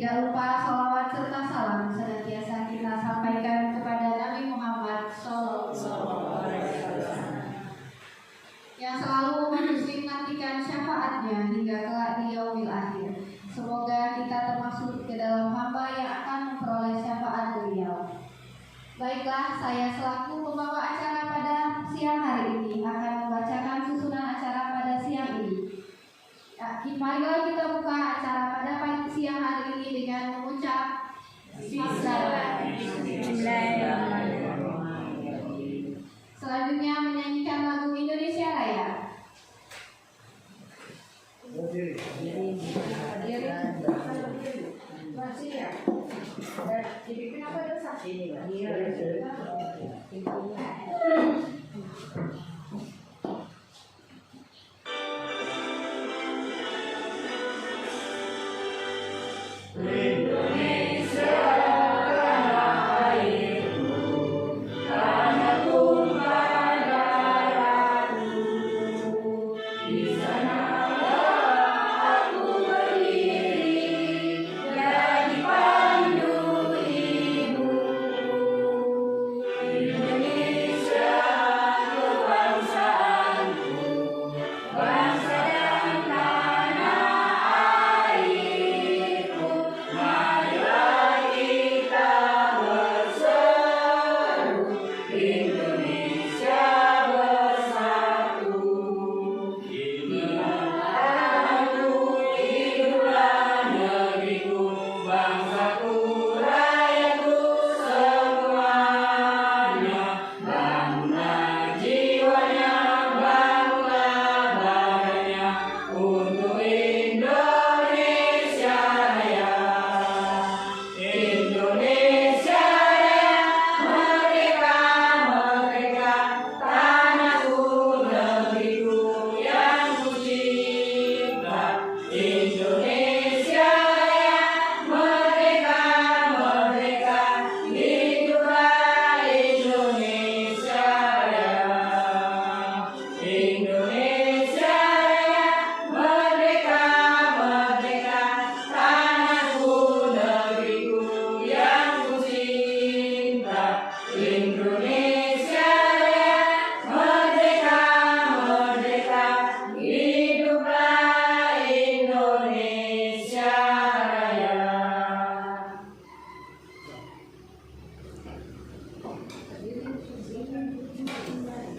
Tidak lupa sholawat serta salam senantiasa kita sampaikan kepada Nabi Muhammad SAW yang selalu umat muslim nantikan syafaatnya hingga kelak di yaumil akhir. Semoga kita termasuk ke dalam hamba yang akan memperoleh syafaat beliau. Baiklah, saya selaku pembawa acara pada siang hari ini akan membacakan susunan acara pada siang ini. Marilah kita buka acara pada siang hari ini dengan mengucap Bismillahirrahmanirrahim. Selanjutnya menyanyikan lagu Indonesia Raya. Masih ya? Jadi kenapa ada saksi ini?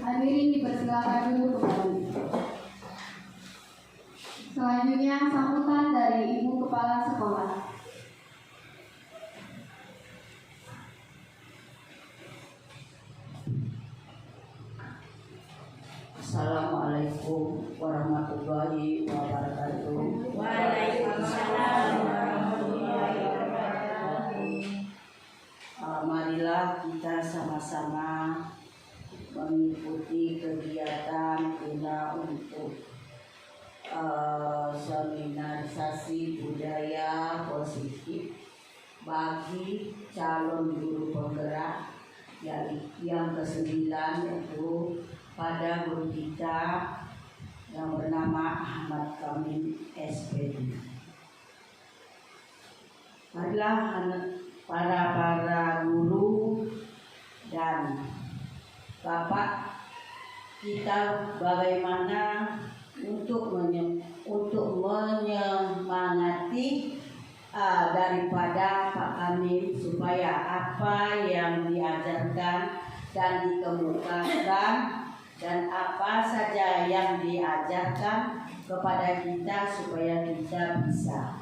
Hadirin dipersilakan dulu kembali. Selanjutnya sambutan dari Ibu Kepala Sekolah. Assalamualaikum warahmatullahi wabarakatuh. Waalaikumsalam warahmatullahi wabarakatuh. Marilah kita sama-sama mengikuti kegiatan guna untuk seminarisasi budaya positif bagi calon guru penggerak yang ke-9, yaitu pada guru kita yang bernama Ahmad Kamil SPD. Marilah para guru dan Bapak kita bagaimana untuk menyemangati daripada Pak Kamil supaya apa yang diajarkan dan dikemukakan dan apa saja yang diajarkan kepada kita supaya kita bisa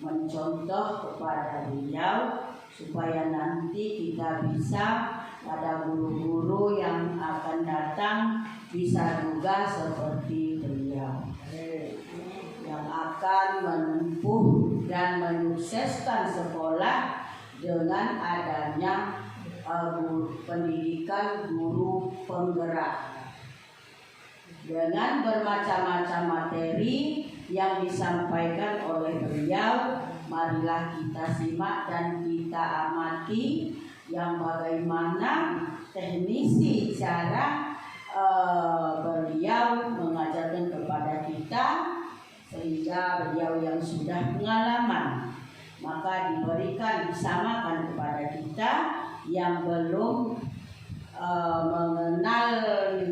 mencontoh kepada beliau supaya nanti kita bisa pada guru-guru yang akan datang bisa juga seperti beliau yang akan menempuh dan menyukseskan sekolah dengan adanya pendidikan guru penggerak dengan bermacam-macam materi yang disampaikan oleh beliau. Marilah kita simak dan kita amati yang bagaimana teknisi cara beliau mengajarkan kepada kita, sehingga beliau yang sudah pengalaman, maka maka diberikan disamakan kepada kita yang belum mengenal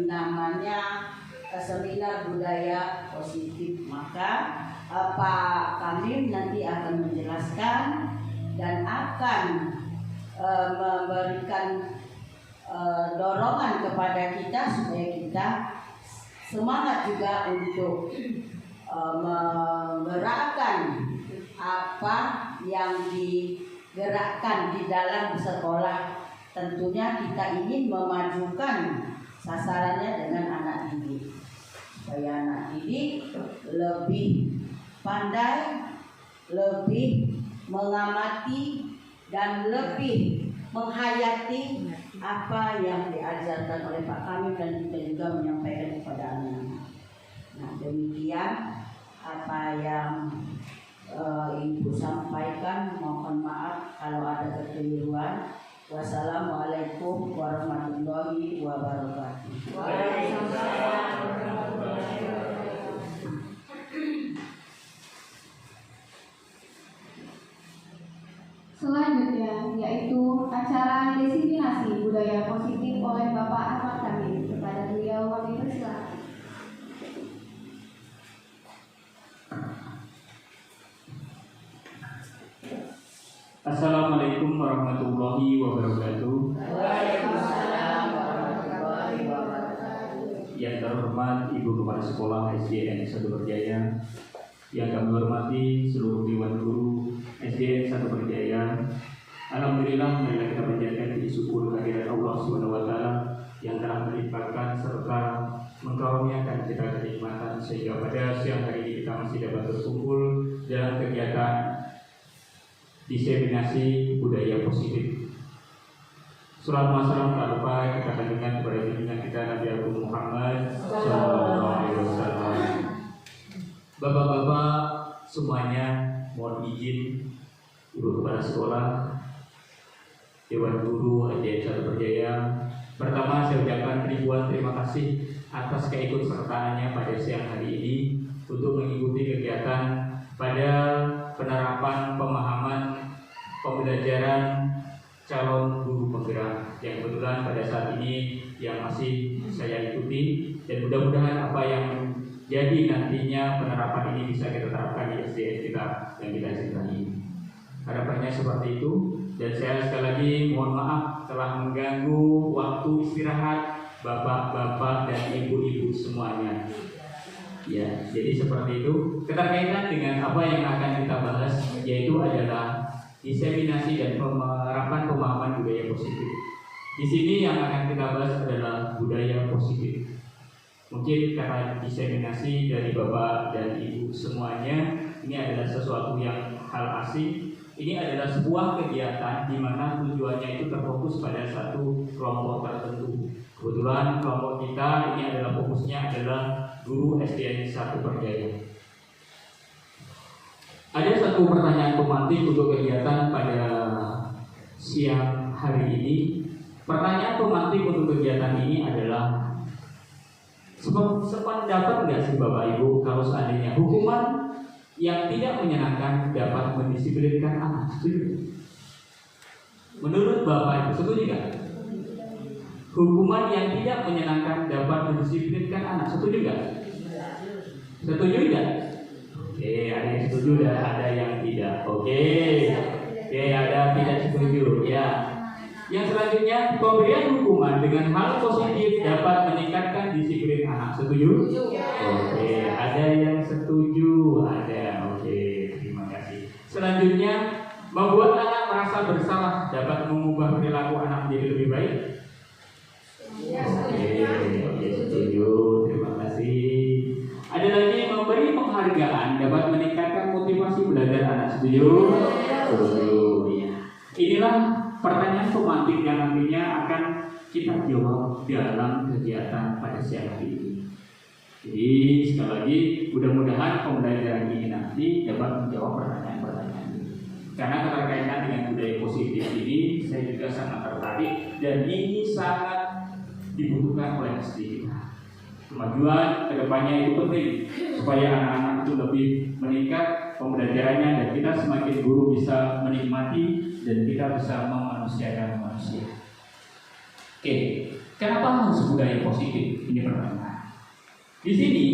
namanya seminar budaya positif. Maka Pak Kamim nanti akan menjelaskan dan akan memberikan dorongan kepada kita supaya kita semangat juga untuk menggerakkan apa yang digerakkan di dalam sekolah. Tentunya kita ingin memajukan sasarannya dengan anak didik, supaya anak didik lebih pandai, lebih mengamati, dan lebih menghayati apa yang diajarkan oleh Pak Kamil, dan kita juga menyampaikan kepada anak-anak. Nah, demikian apa yang Ibu sampaikan. Mohon maaf kalau ada kekeliruan. Wassalamualaikum warahmatullahi wabarakatuh. Waalaikumsalam warahmatullahi wabarakatuh. Selanjutnya yaitu acara desiminasi budaya positif oleh Bapak Ahmad Kamil. Kepada beliau kami persilakan. Assalamualaikum warahmatullahi wabarakatuh. Waalaikumsalam warahmatullahi wabarakatuh. Yang terhormat Ibu Kepala Sekolah SDN 1 Berjaya, yang kami hormati seluruh Dewan Guru SDN 1 Berjaya. Alhamdulillah, marilah kita panjatkan puji syukur kehadirat Allah SWT yang telah melimpahkan serta mengkaruniakan kita kenikmatan sehingga pada siang hari ini kita masih dapat berkumpul dalam kegiatan diseminasi budaya positif. Salam wassalam tak lupa kita kandungkan kepada junjungan kita Nabi Agung Muhammad SAW. Bapak-bapak semuanya, mohon izin Ibu Kepala Sekolah, Dewan Guru SDN 1 Berjaya. Pertama, saya ucapkan ribuan terima kasih atas keikutsertaannya pada siang hari ini untuk mengikuti kegiatan pada penerapan pemahaman pembelajaran calon guru penggerak yang kebetulan pada saat ini yang masih saya ikuti, dan mudah-mudahan apa yang jadi nantinya penerapan ini bisa kita terapkan di SDN kita yang kita cintai. Harapannya seperti itu, dan saya sekali lagi mohon maaf telah mengganggu waktu istirahat bapak-bapak dan ibu-ibu semuanya. Ya, jadi seperti itu. Keterkaitan dengan apa yang akan kita bahas yaitu adalah diseminasi dan penerapan pemahaman budaya positif. Di sini yang akan kita bahas adalah budaya positif. Mungkin karena diseminasi dari Bapak dan Ibu semuanya, ini adalah sesuatu yang hal asing. Ini adalah sebuah kegiatan di mana tujuannya itu terfokus pada satu kelompok tertentu. Kebetulan kelompok kita ini adalah fokusnya adalah guru SDN 1 Berjaya. Ada satu pertanyaan pemantik untuk kegiatan pada siang hari ini. Pertanyaan pemantik untuk kegiatan ini adalah, sependapat nggak sih Bapak Ibu kalau seandainya hukuman yang tidak menyenangkan dapat mendisiplinkan anak? Setuju? Menurut Bapak Ibu setuju nggak? Hukuman yang tidak menyenangkan dapat mendisiplinkan anak, setuju nggak? Setuju nggak? Oke, ada yang setuju dan ada yang tidak. Oke, ada tidak setuju. Ya. Yang selanjutnya, pemberian hukuman dengan hal positif dapat meningkatkan disiplin anak. Setuju? Oke, ada yang setuju. Ada. Oke, terima kasih. Selanjutnya, membuat anak merasa bersalah dapat mengubah perilaku anak menjadi lebih baik. Oke, setuju. Terima kasih. Ada lagi, memberi penghargaan dapat meningkatkan motivasi belajar anak. Setuju? Setuju. Ya. Inilah pertanyaan pemantik yang nantinya akan kita jawab dalam kegiatan pada siang hari ini. Jadi sekali lagi, mudah-mudahan pembelajaran ini nanti dapat menjawab pertanyaan-pertanyaan ini. Karena keterkaitan dengan budaya positif ini, saya juga sangat tertarik dan ini sangat dibutuhkan oleh SD kita. Kemajuan kedepannya itu penting supaya anak-anak itu lebih meningkat pembelajarannya dan kita semakin guru bisa menikmati dan kita bisa memanusiakan manusia. Oke, kenapa harus budaya positif? Ini pertama. Di sini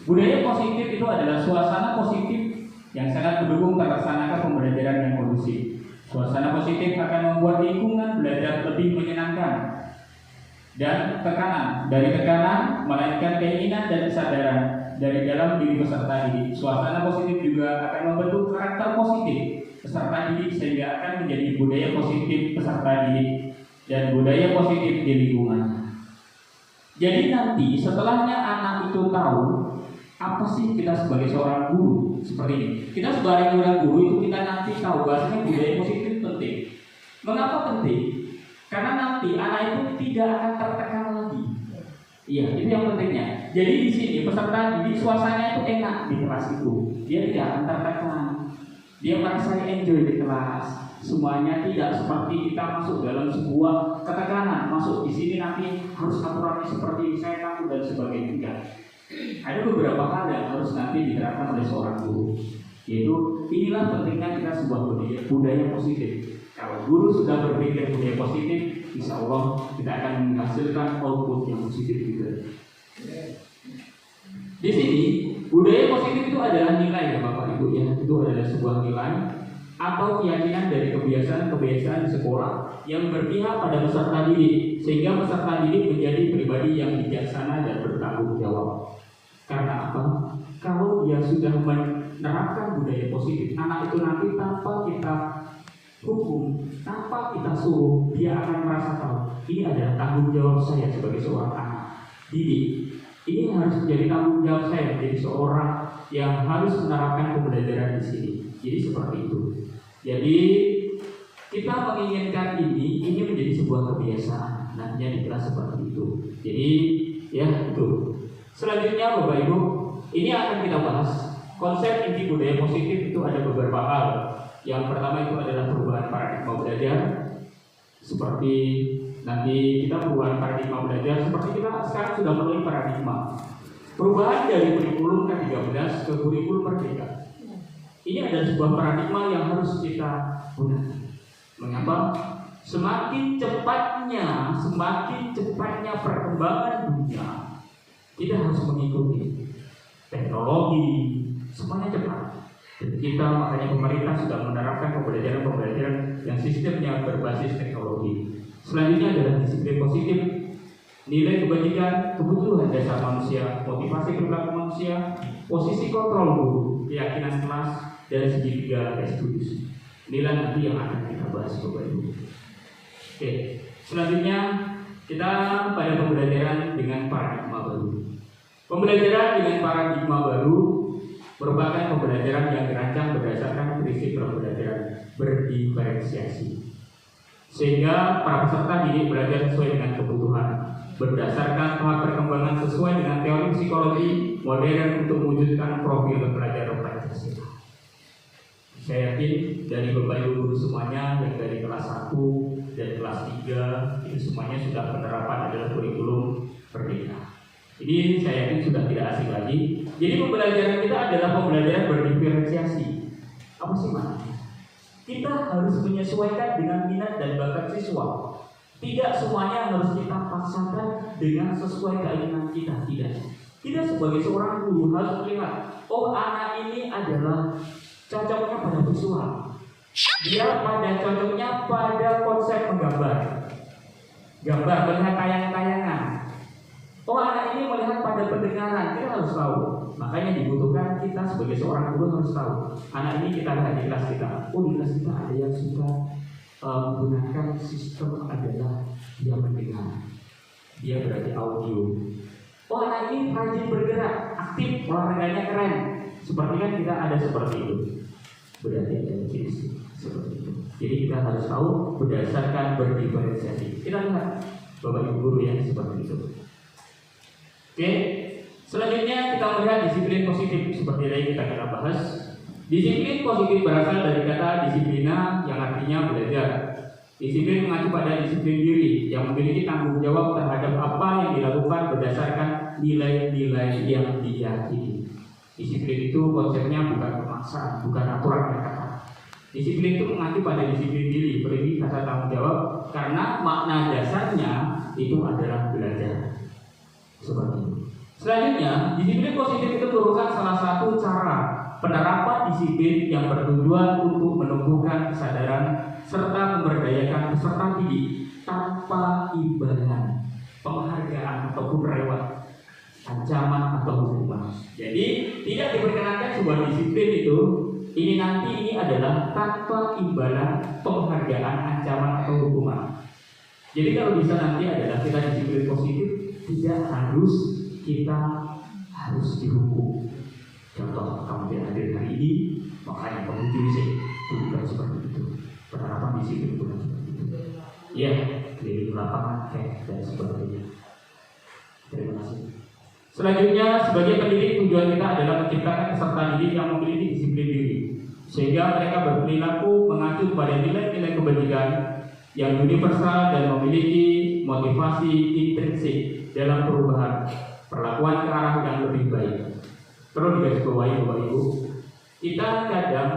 budaya positif itu adalah suasana positif yang sangat mendukung terlaksanakan pembelajaran yang kondusif. Suasana positif akan membuat lingkungan belajar lebih menyenangkan dan dari tekanan melainkan keinginan dan kesadaran dari dalam diri peserta didik. Suasana positif juga akan membentuk karakter positif peserta didik sehingga akan menjadi budaya positif peserta didik dan budaya positif di lingkungan. Jadi nanti setelahnya anak itu tahu apa sih kita sebagai seorang guru seperti ini. Kita sebagai seorang guru itu kita nanti tahu bahasanya budaya positif penting. Mengapa penting? Karena nanti anak itu tidak akan tertekan lagi. Iya, itu yang pentingnya. Jadi di sini peserta didik suasananya itu enak di kelas itu. Dia tidak akan tertekan. Dia merasa enjoy di kelas. Semuanya tidak seperti kita masuk dalam sebuah ketekanan. Masuk di sini nanti harus aturannya seperti saya takut dan sebagainya. Ada beberapa hal yang harus nanti diterapkan oleh seorang guru. Yaitu inilah pentingnya kita sebuah budaya positif. Kalau guru sudah berpikir budaya positif, insya Allah kita akan menghasilkan output yang positif juga. Di sini budaya positif itu adalah nilai ya Bapak Ibu ya. Itu adalah sebuah nilai atau keyakinan dari kebiasaan-kebiasaan di sekolah yang berpihak pada peserta didik sehingga peserta didik menjadi pribadi yang bijaksana dan bertanggung jawab. Karena apa? Kalau dia sudah menerapkan budaya positif, anak itu nanti tanpa kita hukum, tanpa kita suruh, dia akan merasa tahu ini adalah tanggung jawab saya sebagai seorang anak didik. Ini harus menjadi tanggung jawab saya menjadi seorang yang harus menerapkan pembelajaran di sini. Jadi seperti itu. Jadi kita menginginkan ini menjadi sebuah kebiasaan. Nantinya di kelas seperti itu. Jadi ya itu. Selanjutnya Bapak Ibu, ini akan kita bahas konsep inti budaya positif itu ada beberapa hal. Yang pertama itu adalah perubahan paradigma belajar. Seperti nanti kita perubahan paradigma belajar seperti kita sekarang sudah melalui paradigma. Perubahan dari kurikulum ke-13 ke kurikulum merdeka. Ini adalah sebuah paradigma yang harus kita gunakan. Mengapa? Semakin cepatnya perkembangan dunia, kita harus mengikuti teknologi, semuanya cepat. Dan kita makanya pemerintah sudah menerapkan pembelajaran yang sistemnya berbasis teknologi. Selanjutnya adalah disiplin positif, nilai kebajikan, kebutuhan dasar manusia, motivasi perilaku manusia, posisi kontrol guru, keyakinan kelas, dan segitiga restitusi. Inilah nanti yang akan kita bahas Bapak Ibu. Oke, selanjutnya kita pada pembelajaran dengan paradigma baru. Pembelajaran dengan paradigma baru merupakan pembelajaran yang dirancang berdasarkan prinsip pembelajaran berdiferensiasi. Sehingga para peserta didik belajar sesuai dengan kebutuhan, berdasarkan tahap perkembangan sesuai dengan teori psikologi modern untuk mewujudkan profil pelajar Pancasila. Saya yakin dari Bapak Ibu guru semuanya yang dari kelas 1 dan kelas 3 itu semuanya sudah penerapan adalah kurikulum merdeka. Ini saya yakin sudah tidak asing lagi. Jadi pembelajaran kita adalah pembelajaran berdiferensiasi. Apa sih maknanya? Kita harus menyesuaikan dengan minat dan bakat siswa. Tidak semuanya harus kita paksakan dengan sesuai keinginan kita. Tidak. Kita sebagai seorang guru harus melihat, oh anak ini adalah cocoknya pada visual. Dia pada cocoknya pada konsep menggambar. Gambar, melihat tayangan-tayangan. Oh anak ini melihat pada pendengaran. Kita harus tahu. Makanya dibutuhkan kita sebagai seorang guru harus tahu. Anak ini kita lihat di kelas kita. Oh di kelas kita ada yang suka menggunakan sistem adalah dia mendengar. Dia berarti audio. Oh anak ini rajin bergerak, aktif, olahraganya keren. Seperti kan kita ada seperti itu. Berarti ada jenis seperti itu. Jadi kita harus tahu berdasarkan berdiferensiasi. Kita lihat Bapak Ibu guru yang seperti itu. Oke. Selanjutnya kita melihat disiplin positif seperti tadi kita bahas. Disiplin positif berasal dari kata disiplina yang artinya belajar. Disiplin mengacu pada disiplin diri yang memiliki tanggung jawab terhadap apa yang dilakukan berdasarkan nilai-nilai yang diyakini. Disiplin itu konsepnya bukan pemaksaan, bukan aturan yang ketat. Disiplin itu mengacu pada disiplin diri, beri rasa tanggung jawab, karena makna dasarnya itu adalah belajar. Seperti itu. Selanjutnya, disiplin positif itu merupakan salah satu cara penerapan disiplin yang bertujuan untuk menumbuhkan kesadaran serta memberdayakan peserta didik tanpa imbalan, penghargaan ataupun reward, ancaman atau hukuman. Jadi tidak diperkenankan sebuah disiplin itu ini adalah tanpa imbalan, penghargaan, ancaman atau hukuman. Jadi kalau bisa nanti adalah kita disiplin positif, tidak harus dihukum. Contoh, kamu tidak hadir hari ini, makanya kamu jujur, bukan seperti itu. Penerapan disiplin bukan seperti itu. Ya, keliling lapangan, dan sebagainya. Terima kasih. Selanjutnya, sebagai pendidik tujuan kita adalah menciptakan peserta didik yang memiliki disiplin diri, sehingga mereka berperilaku mengacu pada nilai-nilai kebajikan yang universal dan memiliki motivasi intrinsik dalam perubahan perlakuan ke arah yang lebih baik. Perlu digarisbawahi Bapak Ibu, kita kadang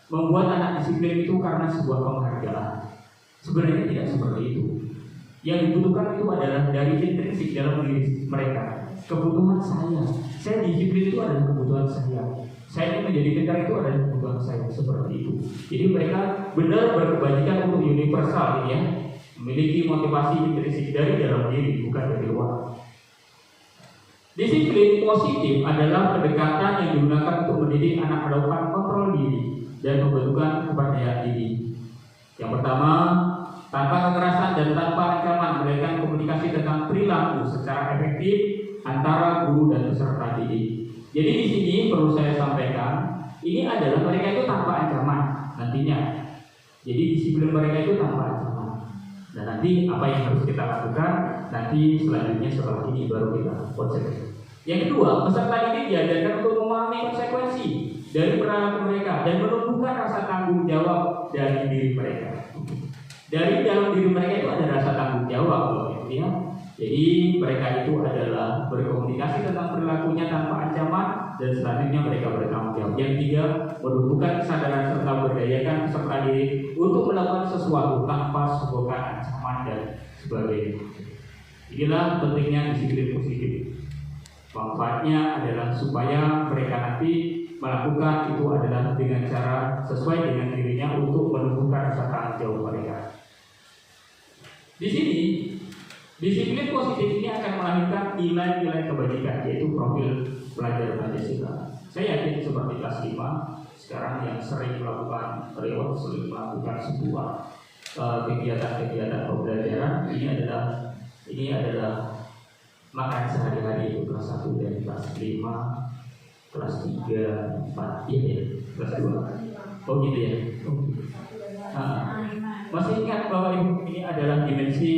membuat anak disiplin itu karena sebuah penghargaan. Sebenarnya tidak seperti itu. Yang dibutuhkan itu adalah dari intrinsik dalam diri mereka. Kebutuhan saya disiplin itu adalah kebutuhan saya. Saya menjadi pintar itu adalah kebutuhan saya, seperti itu. Jadi mereka benar berkebajikan untuk universal ini ya, memiliki motivasi intrinsik dari dalam diri, bukan dari luar. Disiplin positif adalah pendekatan yang digunakan untuk mendidik anak melakukan kontrol diri dan pembentukan kepercayaan diri. Yang pertama, tanpa kekerasan dan tanpa ancaman, memberikan komunikasi tentang perilaku secara efektif antara guru dan peserta didik. Jadi di sini perlu saya sampaikan, ini adalah mereka itu tanpa ancaman nantinya. Jadi disiplin mereka itu tanpa ancaman. Dan nanti apa yang harus kita lakukan nanti selanjutnya setelah ini baru kita konsep. Yang kedua, peserta didik diajarkan untuk memahami konsekuensi dari perilaku mereka dan menumbuhkan rasa tanggung jawab dari diri mereka. Dari dalam diri mereka itu ada rasa tanggung jawab, ya. Jadi mereka itu adalah berkomunikasi tentang perilakunya tanpa ancaman dan selanjutnya mereka bertanggung jawab. Yang ketiga, menumbuhkan kesadaran serta berdayakan peserta didik untuk melakukan sesuatu tanpa sebuah ancaman dan sebagainya. Inilah pentingnya disiplin positif. Manfaatnya adalah supaya mereka nanti melakukan itu adalah dengan cara sesuai dengan dirinya untuk menumbuhkan rasa tanggung jawab mereka. Di sini disiplin positif ini akan melahirkan nilai-nilai kebajikan, yaitu profil pelajar Pancasila. Saya yakin seperti kelas 5 sekarang yang sering melakukan reward, sering melakukan sebuah kegiatan-kegiatan pembelajaran, ini adalah makan sehari-hari itu kelas 1 dan kelas 5, kelas 3, 4, ya, kelas 2. Oh gitu ya. Masih ingat bahwa ini adalah dimensi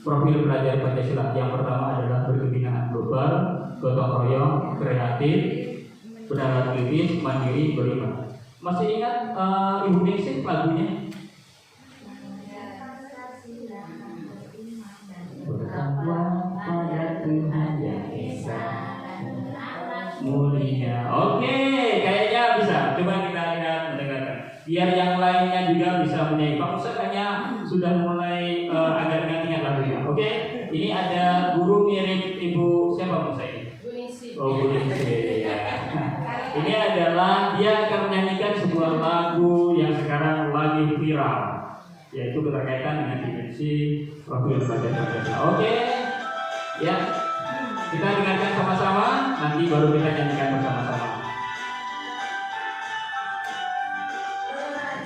profil pelajar Pancasila. Yang pertama adalah berkebinaan global, gotong royong, kreatif, benar kritis, mandiri, beriman. Masih ingat Ibu Ningsih lagunya? Bertakwa pada Tuhan yang Esa mulia. Oke, kayaknya bisa. Coba kita lihat mendengarkan. Biar yang lainnya juga bisa menyanyi. Pak Ustaz hanya sudah mulai agak ingat lagunya. Oke, ini ada guru mirip Ibu siapa Bu Ustaz? Bu Ningsih. Oh, Bu Ningsih. Ya. Ini adalah dia akan menyanyikan sebuah lagu yang sekarang lagi viral, yaitu berkaitan dengan dimensi profil pelajar Pancasila. Oke, ya, kita dengarkan sama-sama. Nanti baru kita nyanyikan bersama-sama.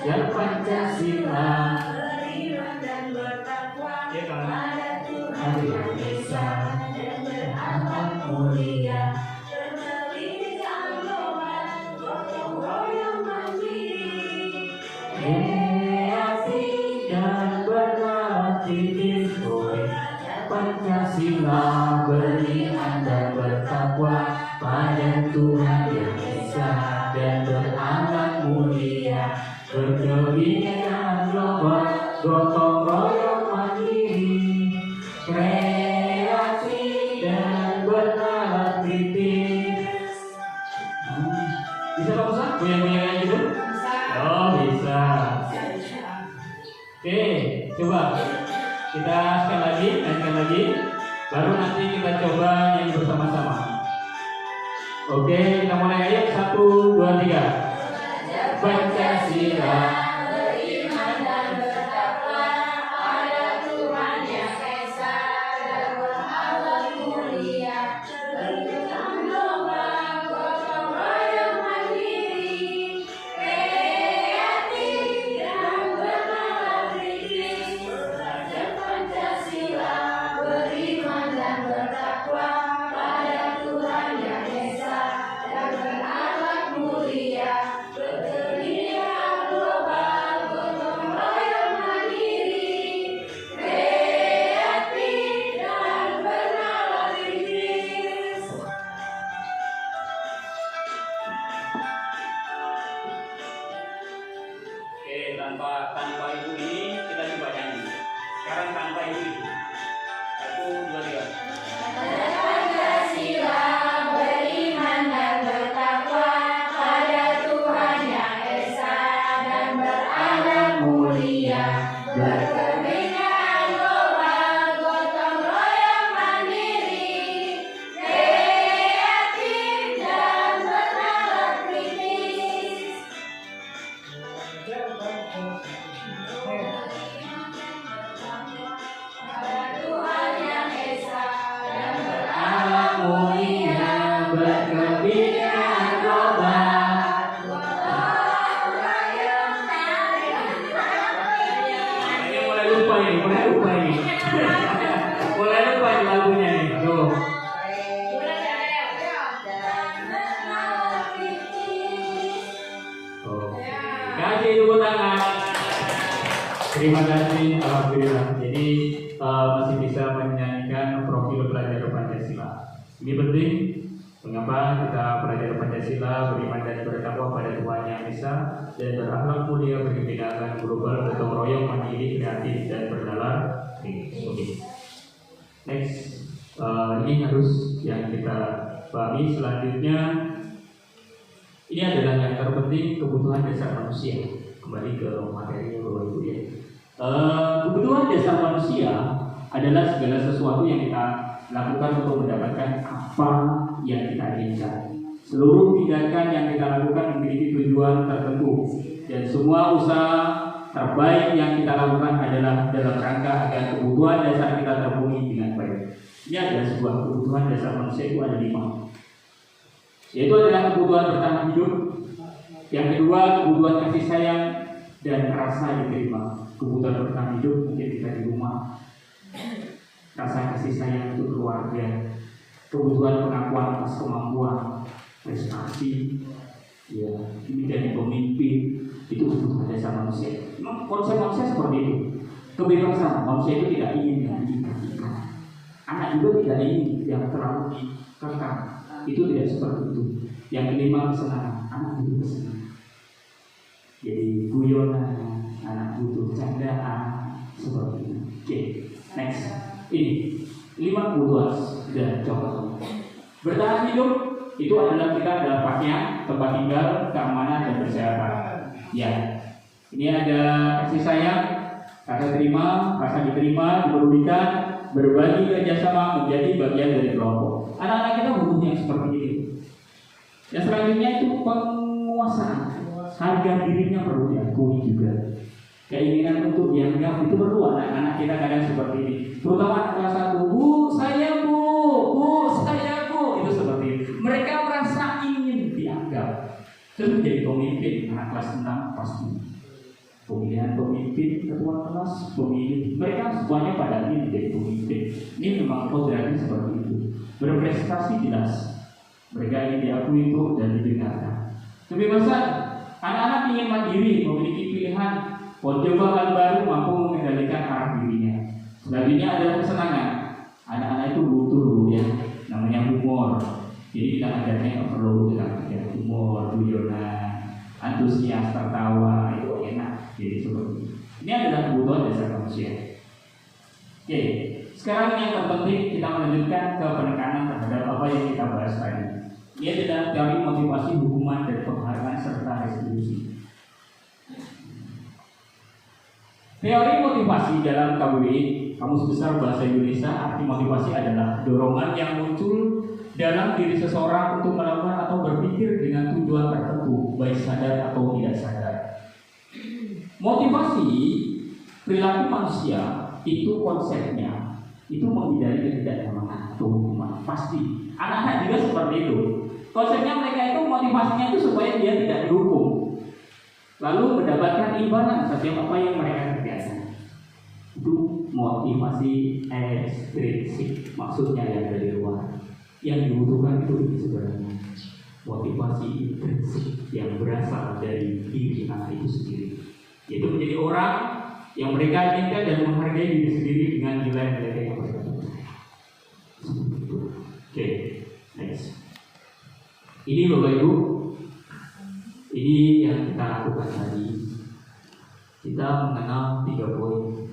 Ya Pancasila, beriman dan bertakwa pada Tuhan yang Esa dan berakhlak mulia, berpendidikan global, gotong royong mandiri, kreatif dan berkreatif. Pancasila, beriman dan bertakwa pada Tuhan yang Esa dan berakhlak mulia, berkebinekaan global, gotong royong mandiri, kreatif dan bernalar kritis. coba kita sekali lagi, baru nanti kita coba nyanyi bersama-sama. Oke, kita mulai. Ayo, 1, 2, 3. Pancasila. Beriman dan bertakwa pada Tuhan Yang Esa dan berakhlak mulia, berjuang global, gotong royong mandiri, kreatif dan bernalar kritis. Belajar Pancasila, beriman dan bertakwa pada Tuhan Yang Esa dan berakhlak mulia, bergerak global, gotong royong mandiri, kreatif dan bernalar kritis. Oke, tanpa ibu ini kita coba nyanyi. Sekarang tanpa ibu itu. 1, 2, 3. Pancasila, beriman dan bertakwa pada Tuhan Yang Esa dan berakhlak mulia, berkebinekaan global, gotong royong mandiri, kreatif dan bernalar kritis. Pada Tuhan Yang Esa dan berakhlak mulia, berkebinekaan global, gotong royong mandiri. Ini mulai lupa ini. Mulai lupa ini lagunya nih. Tuh. Oke. Kasih tepuk tangan. Terima kasih, alhamdulillah. Jadi masih bisa menyanyikan profil pelajar Pancasila. Ini penting. Mengapa kita belajar Pancasila, beriman dan bertakwa pada Tuhan Yang Esa dan berakhlak mulia, berkebinekaan global, gotong royong mandiri, kreatif dan bernalar. Oke. Next, ini harus yang kita pahami. Selanjutnya, ini adalah yang terpenting, kebutuhan dasar manusia. Kembali ke materi Bapak Ibu ya. Kebutuhan dasar manusia adalah segala sesuatu yang kita lakukan untuk mendapatkan apa yang kita inginkan. Seluruh tindakan yang kita lakukan memiliki tujuan tertentu, dan semua usaha terbaik yang kita lakukan adalah dalam rangka agar kebutuhan dasar kita terpenuhi dengan baik. Ini adalah sebuah kebutuhan dasar manusia, itu ada 5, yaitu adalah kebutuhan bertahan hidup. Yang kedua, kebutuhan kasih sayang dan rasa diterima. Kebutuhan bertahan hidup mungkin kita di rumah, rasa kasih sayang untuk keluarga, kebutuhan pengakuan atas kemampuan, prestasi, ya, ini dari pemimpin, itu kebutuhan dasar manusia. Memang konsep manusia seperti itu. Kebebasan, manusia itu tidak ingin yang diikat-ikat. Anak juga tidak ingin yang terlalu dikekang. Itu tidak seperti itu. Yang kelima, kesenangan. Anak butuh kesenangan. Jadi guyonan, anak butuh candaan, seperti itu. Oke, next. Ini 5 kebutuhan dan contoh. Bertahan hidup itu adalah kita adalah pakaian, tempat tinggal, keamanan dan kesehatan. Ya, ini ada kasih sayang, rasa terima, rasa diterima, dipedulikan, berbagi kerjasama menjadi bagian dari kelompok. Anak-anak kita butuh yang seperti ini. Yang selanjutnya itu penguasaan. Harga dirinya perlu diakui juga. Keinginan untuk dianggap itu perlu. Anak-anak kita kadang seperti ini. Terutama anak kelas 1, bu saya bu, itu seperti itu. Mereka merasa ingin dianggap. Terus menjadi pemimpin. Anak kelas 6 pasti pemilihan pemimpin, ketua kelas, pemilih. Mereka semuanya pada ingin menjadi pemimpin. Ini memang kodratnya seperti itu. Berprestasi jelas. Mereka ingin diakui itu dan didengarkan. Kebebasan. Anak-anak ingin mandiri, memiliki pilihan, mencoba hal baru, mampu mengendalikan arah dirinya. Selanjutnya adalah kesenangan. Anak-anak itu butuh ya, namanya humor. Jadi kita ajarnya perlu dengan humor, guyonan, antusias, tertawa, itu enak. Jadi seperti itu. Ini adalah kebutuhan dasar manusia. Oke, sekarang yang terpenting kita melanjutkan ke penekanan terhadap apa yang kita bahas tadi. Ini adalah teori motivasi, hukuman, dan penghargaan serta restitusi. Teori motivasi dalam KBBI, Kamus Besar Bahasa Indonesia, arti motivasi adalah dorongan yang muncul dalam diri seseorang untuk melakukan atau berpikir dengan tujuan tertentu, baik sadar atau tidak sadar. Motivasi perilaku manusia itu konsepnya itu menghindari ketidaknyamanan, pasti. Anak-anak juga seperti itu. Konsepnya mereka itu motivasinya itu supaya dia tidak dihukum, lalu mendapatkan imbalan setiap apa yang mereka kerjakan. Itu motivasi ekstrinsik, maksudnya yang dari luar. Yang dibutuhkan itu sebenarnya motivasi intrinsik yang berasal dari diri anak itu sendiri, yaitu menjadi orang yang mereka inginkan dan menghargai diri sendiri dengan nilai-nilai yang berbeda. Oke, next. Ini Bapak Ibu, ini yang kita lakukan tadi. Kita mengenal 3 poin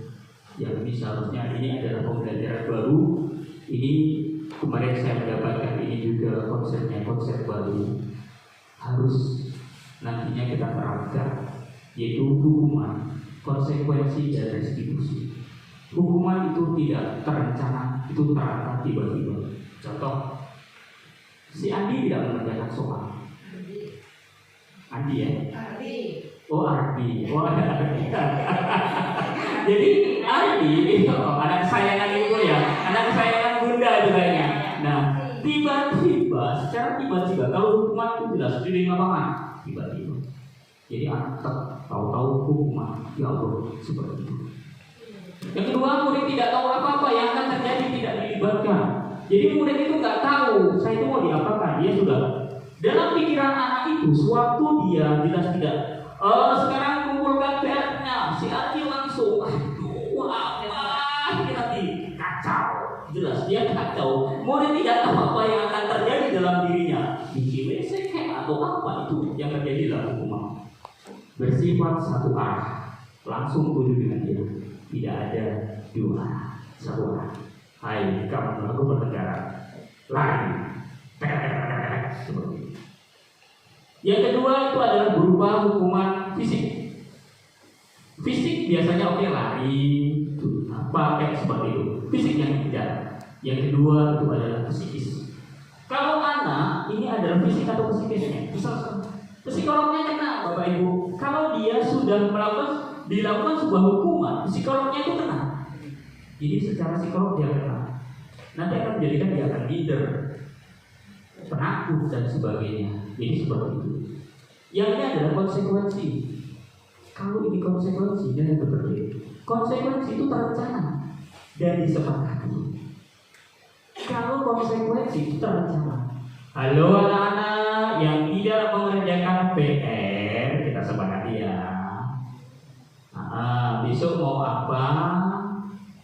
yang ini seharusnya ini adalah pembelajaran baru. Ini kemarin saya mendapatkan ini juga konsepnya konsep baru harus nantinya kita terapkan, yaitu hukuman, konsekuensi dan restitusi. Hukuman itu tidak terencana, itu terangkat tiba-tiba. Contoh, si Andi tidak mengerjakan soal. Andi ya? Oh Ardi. Oh ada Ardi. Jadi Ardi itu anak kesayangan ibu ya, anak kesayangan bunda itu kayaknya. Nah tiba-tiba, secara tiba-tiba, kalau hukuman itu jelas di lapangan, tiba-tiba. Jadi anak tahu-tahu hukuman, ya Allah seperti itu. Yang kedua, murid tidak tahu apa-apa yang akan terjadi, tidak dilibatkan. Jadi murid itu nggak tahu saya itu mau diapakan. Dia sudah dalam pikiran anak itu, sewaktu dia jelas tidak. Sekarang kumpulkan PR-nya, si Ardi langsung, aduh apa ini nanti kacau. Jelas dia kacau. Murid tidak tahu apa yang akan terjadi dalam dirinya. Di WC atau apa itu yang terjadi dalam hukuman. Bersifat satu arah, langsung tuju dengan dia. Tidak ada dua, satu arah. Hai, kamu melakukan perkara, lari, seperti itu. Yang kedua itu adalah berupa hukuman fisik. Fisik biasanya oke, lari, apa kayak seperti itu. Fisik yang dikejar. Yang kedua itu adalah psikis. Kalau anak ini adalah fisik atau psikisnya, psikolognya kena, Bapak Ibu. Kalau dia sudah dilakukan sebuah hukuman, psikolognya itu kena. Jadi secara psikolog dia kena. Nanti akan menjadikan dia akan leader, penakut dan sebagainya. Jadi seperti itu. Yang ini adalah konsekuensi. Kalau ini konsekuensi dan yang berbeda. Konsekuensi itu terencana dan disepakati. Kalau konsekuensi itu terencana. Halo anak-anak yang tidak mengerjakan PR, kita sepakati ya. Besok mau apa?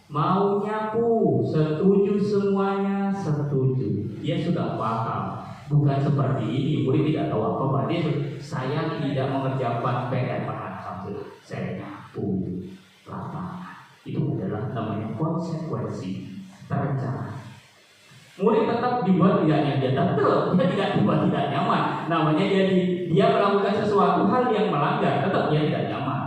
Mau nyapu, setuju semuanya, setuju. Dia sudah paham. Bukan seperti ini, murid tidak tahu apa-apa. Dia saya tidak mengerjakan PR, alhamdulillah, saya nyapu lapangan. Itu adalah namanya konsekuensi terencana. Murid tetap dibuat tidak nyaman, dia tidak dibuat tidak nyaman. Namanya dia melakukan sesuatu hal yang melanggar, tetap dia tidak nyaman.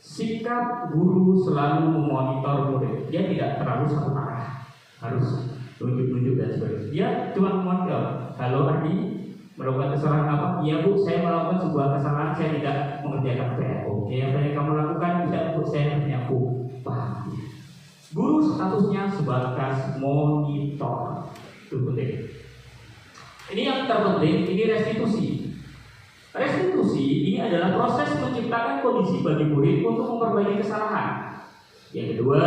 Sikap guru selalu memonitor murid. Dia tidak terlalu satu arah, harus tunjuk-tunjuk dan sebagainya. Dia cuma memonitor. Halo Ardi, melakukan kesalahan apa? Iya Bu, saya melakukan sebuah kesalahan, saya tidak mengerjakan PR. Oke, apa yang kamu lakukan bisa Bu, saya menyapu. Paham? Guru statusnya sebatas monitor. Itu penting. Ini yang terpenting, ini restitusi. Restitusi ini adalah proses menciptakan kondisi bagi murid untuk memperbaiki kesalahan. Yang kedua,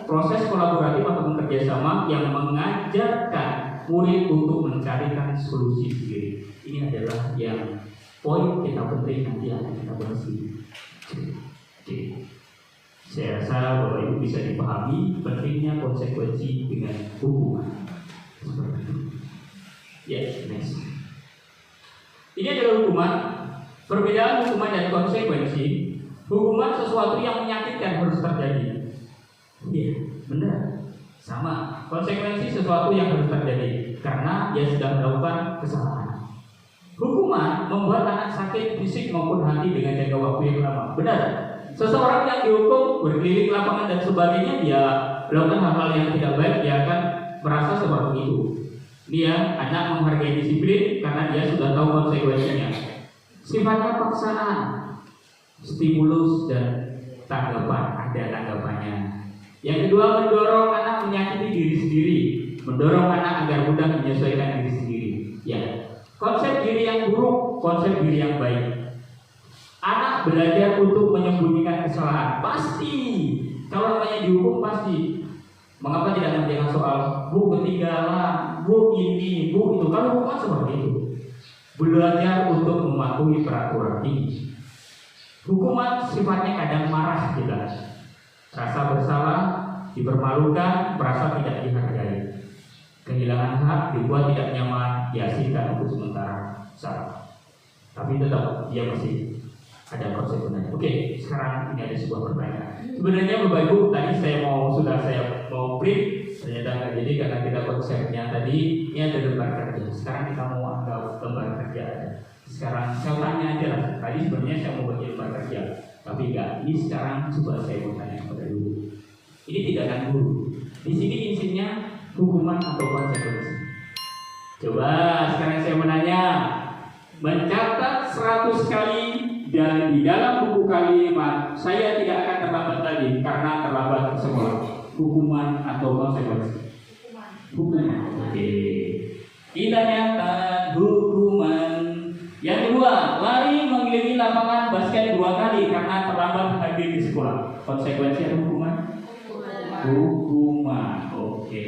proses kolaboratif atau kerjasama yang mengajarkan murid untuk mencarikan solusi sendiri. Ini adalah yang poin kita penting nanti akan kita bahas ini. Oke. Saya rasa Bapak Ibu bisa dipahami pentingnya konsekuensi dengan hukuman. Seperti itu. Yes, next. Ini adalah hukuman. Perbedaan hukuman dan konsekuensi. Hukuman sesuatu yang menyakitkan harus terjadi. Iya, benar. Sama. Konsekuensi sesuatu yang harus terjadi karena dia sedang melakukan kesalahan. Hukuman membuat anak sakit fisik maupun hati dengan jangka waktu yang lama. Benar. Seseorang yang dihukum berkeliling lapangan dan sebagainya, dia melakukan hal-hal yang tidak baik, dia akan merasa seperti itu. Dia anak menghargai disiplin karena dia sudah tahu konsekuensinya. Sifatnya paksaan, stimulus dan tanggapan, ada tanggapannya. Yang kedua, mendorong anak menyakiti diri sendiri, mendorong anak agar mudah menyesuaikan diri sendiri. Ya, konsep diri yang buruk, konsep diri yang baik. Anak belajar untuk menyembunyikan kesalahan. Pasti, kalau namanya dihukum pasti. Mengapa tidak mengerjakan soal? Bu ketinggalan, bu ini, bu itu. Kalau hukuman seperti itu. Belajar untuk mematuhi peraturan ini. Hukuman sifatnya kadang marah kita. Rasa bersalah, dipermalukan, merasa tidak dihargai. Kehilangan hak, dibuat tidak nyaman, diasingkan untuk sementara saat. Tapi tetap dia masih ada konsekuensinya. Oke, sekarang ini ada sebuah pertanyaan. Sebenarnya Bapak Ibu tadi saya mau print, ternyata nggak jadi karena kita konsepnya tadi ini ada lembar kerja. Sekarang kita mau anggap lembar kerja ada. Sekarang saya tanya aja lah. Tadi sebenarnya saya mau bagi lembar kerja, tapi enggak. Ini sekarang coba saya mau tanya kepada guru. Ini tidak akan guru. Di sini isinya hukuman atau konsekuensi. Coba sekarang saya menanya, mencatat 100 kali dan di dalam buku kalimat saya tidak akan terlambat lagi karena terlambat ke sekolah. Hukuman atau konsekuensi? Hukuman. Oke. Kita nyata hukuman. Yang kedua, lari mengelilingi lapangan basket 2 kali karena terlambat hadir di sekolah. Konsekuensi atau hukuman? Hukuman. Oke.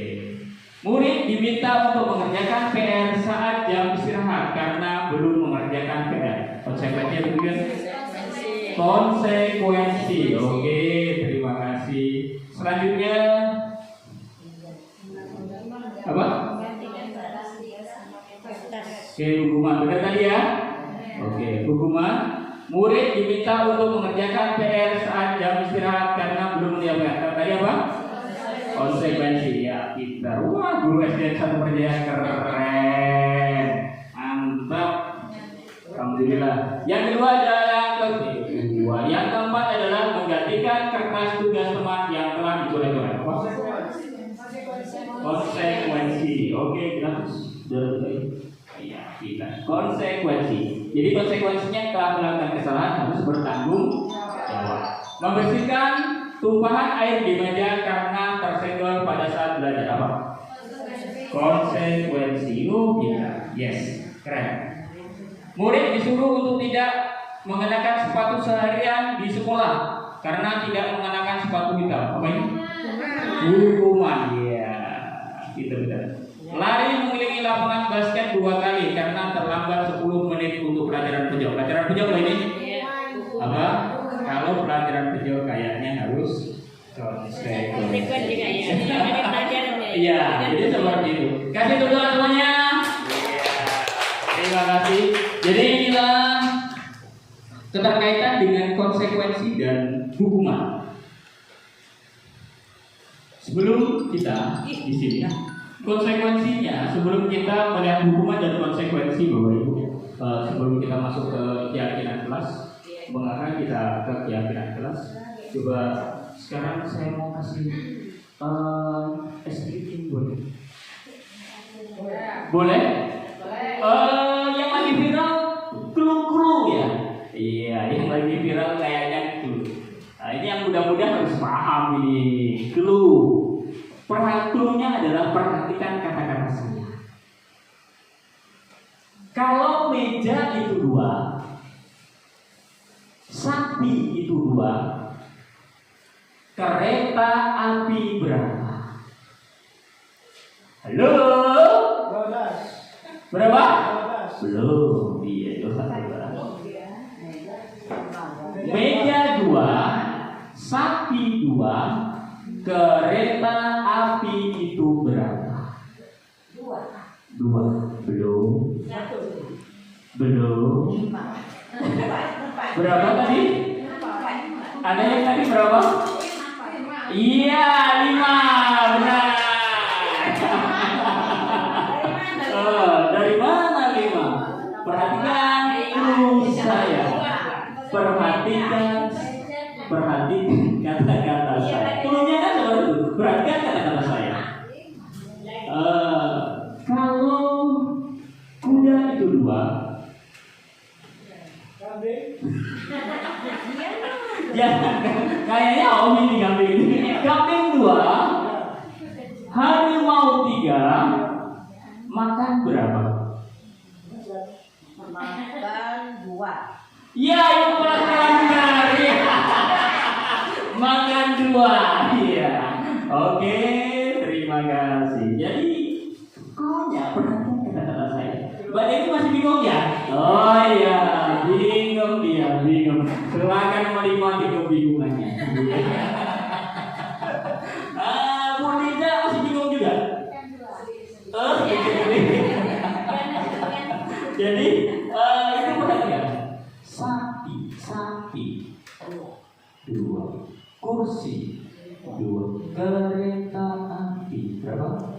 Murid diminta untuk mengerjakan PR saat jam istirahat karena belum mengerjakan PR. Konsekuensinya begitu? Konsekuensi. Oke, terima kasih. Selanjutnya apa? Oke, hukuman. Benar tadi ya? Oke, hukuman. Murid diminta untuk mengerjakan PR saat jam istirahat karena belum menyiapkan. Tadi apa? Konsekuensi. Ya, kita. Wah, guru SD satu Perjaya keren. Mantap. Alhamdulillah. Yang kedua adalah yang keempat adalah menggantikan kertas tugas teman yang telah dicoret-coret. Konsekuensi. Oke, gratis. Iya, kita. Konsekuensi. Jadi konsekuensinya telah melakukan kesalahan harus bertanggung jawab. Membersihkan tumpahan air di meja karena tersenggol pada saat belajar apa? Konsekuensi. Iya. Yes, keren. Murid disuruh untuk tidak mengenakan sepatu seharian di sekolah karena tidak mengenakan sepatu hitam. Apa ini? Hukuman. Iya, kita benar. Lari mengelilingi lapangan basket 2 kali karena terlambat 10 menit untuk pelajaran pejauh. Pelajaran pejauh ini? Apa? Kalau pelajaran pejauh kayaknya harus konsekuensi. Iya, jadi seperti itu. Kasih tepuk tangan semuanya. Terima kasih. Jadi inilah keterkaitan dengan konsekuensi dan hukuman. Sebelum kita di sini, konsekuensinya sebelum kita melihat hukuman dan konsekuensi, Bapak Ibu, sebelum kita masuk ke keyakinan kelas, mengapa kita ke keyakinan kelas? Coba sekarang saya mau kasih SPT boleh? Boleh? Yang lagi viral kru ya. Iya, yang lagi viral kayaknya kru. Nah, ini yang mudah-mudahan harus paham ini. Clue-nya adalah perhatikan kata-kata saya. Kalau meja itu 2, sapi itu 2, kereta api berapa? Halo? Berapa? Belum. Iya, itu 1. Meja 2, sapi 2, kereta api itu berapa? 2. Belum. Belum. Berapa tadi? Ada yang tadi berapa? Iya, 5. Benar. Dari mana 5? Perhatikan clue saya. Perhatikan perhatikan kata-kata saya. Turunnya kan seperti itu. Perhatikan kata-kata saya. Kalau kuda itu 2, jangan, kayaknya Om ini kambing. Kambing 2, harimau 3, makan berapa? Makan 2. Ya, itu pelajaran benar. Ya. Makan 2. Iya. Oke, terima kasih. Jadi, ya perhatikan kata-kata saya. Mbak Dewi masih bingung ya? Oh iya, bingung dia, bingung. Silakan menikmati kebingungannya. Bu Liza masih bingung juga? Jadi itu perhatian. Sapi 2, kursi 2, kereta api berapa?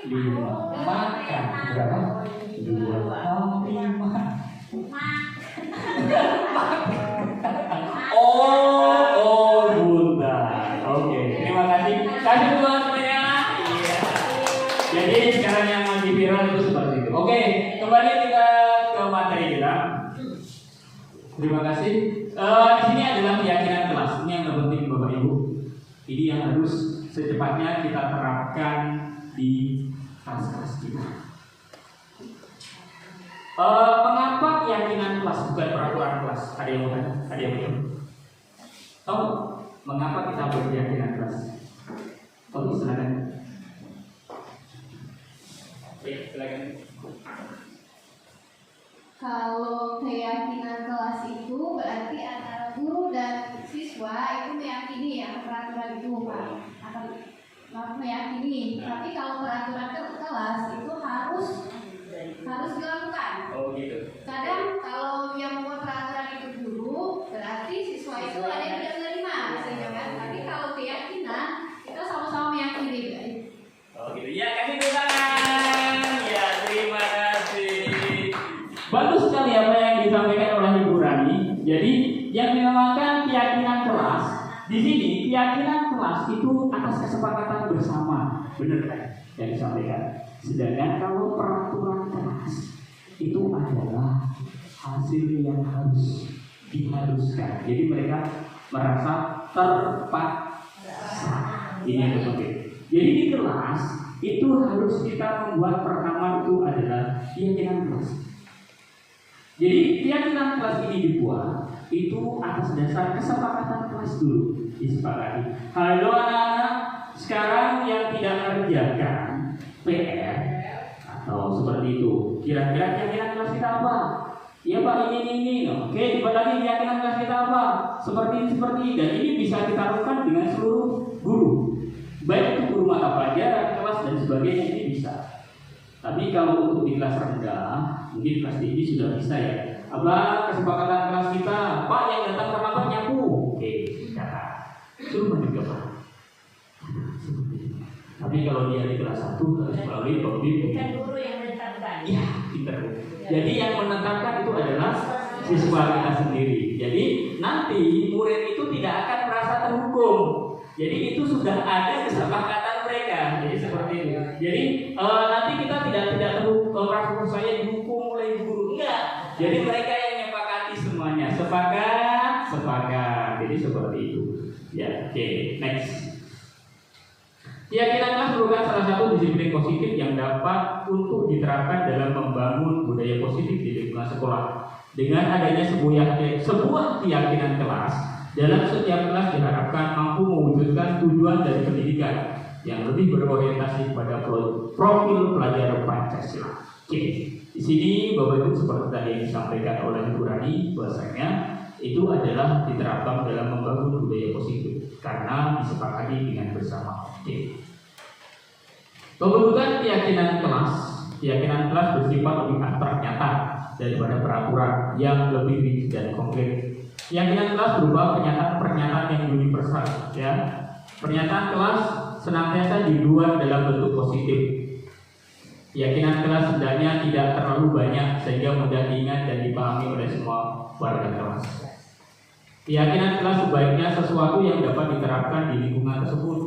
5, makan berapa? 2, Oh, buntar. Oke, terima kasih. Kasih Tuhan semuanya. Iya. Jadi sekarang yang lagi viral itu seperti itu. Oke, kembali kita ke materi kita. Terima kasih. Di sini adalah keyakinan kelas. Ini yang terpenting Bapak Ibu. Ini yang harus secepatnya kita terapkan di kelas-kelas kita. Mengapa keyakinan kelas bukan peraturan kelas? Ada yang mau tanya? Ada yang mau? Tahu mengapa kita berkeyakinan kelas? Oke, silakan. Silakan. Kalau keyakinan kelas itu berarti antara guru dan siswa itu meyakini ya peraturan itu Pak, akan meyakini. Tapi kalau peraturan kelas itu harus dilakukan. Oh gitu. Kadang kalau yang membuat peraturan itu guru, berarti siswa itu ada yang tidak menerima, sehingga kan. Tapi kalau keyakinan kita sama-sama meyakini. Oh gitu. Ya, kasih tepuk tangan. Ya, terima kasih. Bagus sekali apa yang disampaikan oleh Ibu Rani. Jadi yang dinamakan keyakinan kelas, di sini keyakinan kelas itu atas kesepakatan bersama, benar kan? Yang disampaikan. Sedangkan kalau peraturan kelas itu adalah hasil yang harus diharuskan. Jadi mereka merasa terpaksa. Ini yang penting. Jadi di kelas itu harus kita membuat pertama itu adalah keyakinan kelas. Jadi keyakinan kelas ini dibuat itu atas dasar kesepakatan kelas dulu disepakati. Halo anak-anak, sekarang yang tidak mengerjakan PR atau seperti itu, kira-kira keyakinan kelas kita apa? Ya Pak, ini. Oke, coba lagi keyakinan kelas kita apa? Seperti ini, dan ini bisa kita lakukan dengan seluruh guru. Baik itu guru mata pelajaran, kelas dan sebagainya, ini bisa. Tapi kalau untuk di kelas rendah, mungkin kelas tinggi sudah bisa ya. Apa kesepakatan kelas kita? Pak yang datang terlambat nyapu. Oke, kata. Suruh juga Pak. Tapi kalau dia di kelas 1 harus melalui pembimbing. Bukan guru yang menetapkan. Iya, pintar Bu. Jadi yang menetapkan itu adalah siswa kita sendiri. Jadi nanti murid itu tidak akan merasa terhukum. Jadi itu sudah ada kesepakatan mereka. Jadi seperti itu. Jadi nanti kita tidak terhukum. Merasa saya dihukum oleh guru. Enggak. Jadi mereka yang menyepakati semuanya. Sepakat. Jadi seperti itu. Ya, oke. Next. Keyakinan kelas merupakan salah satu disiplin positif yang dapat untuk diterapkan dalam membangun budaya positif di lingkungan sekolah. Dengan adanya sebuah keyakinan kelas, dalam setiap kelas diharapkan mampu mewujudkan tujuan dari pendidikan yang lebih berorientasi pada profil pelajar Pancasila. Oke, di sini Bapak Ibu seperti tadi yang disampaikan oleh Ibu Rani, bahwasanya itu adalah diterapkan dalam membangun budaya positif karena disepakati dengan bersama. Oke. Pembentukan keyakinan kelas bersifat lebih abstrak nyata daripada peraturan yang lebih rigid dan konkret. Keyakinan kelas berupa pernyataan yang universal, ya. Pernyataan kelas senantiasa dibuat dalam bentuk positif. Keyakinan kelas hendaknya tidak terlalu banyak sehingga mudah diingat dan dipahami oleh semua warga kelas. Keyakinan kelas sebaiknya sesuatu yang dapat diterapkan di lingkungan tersebut.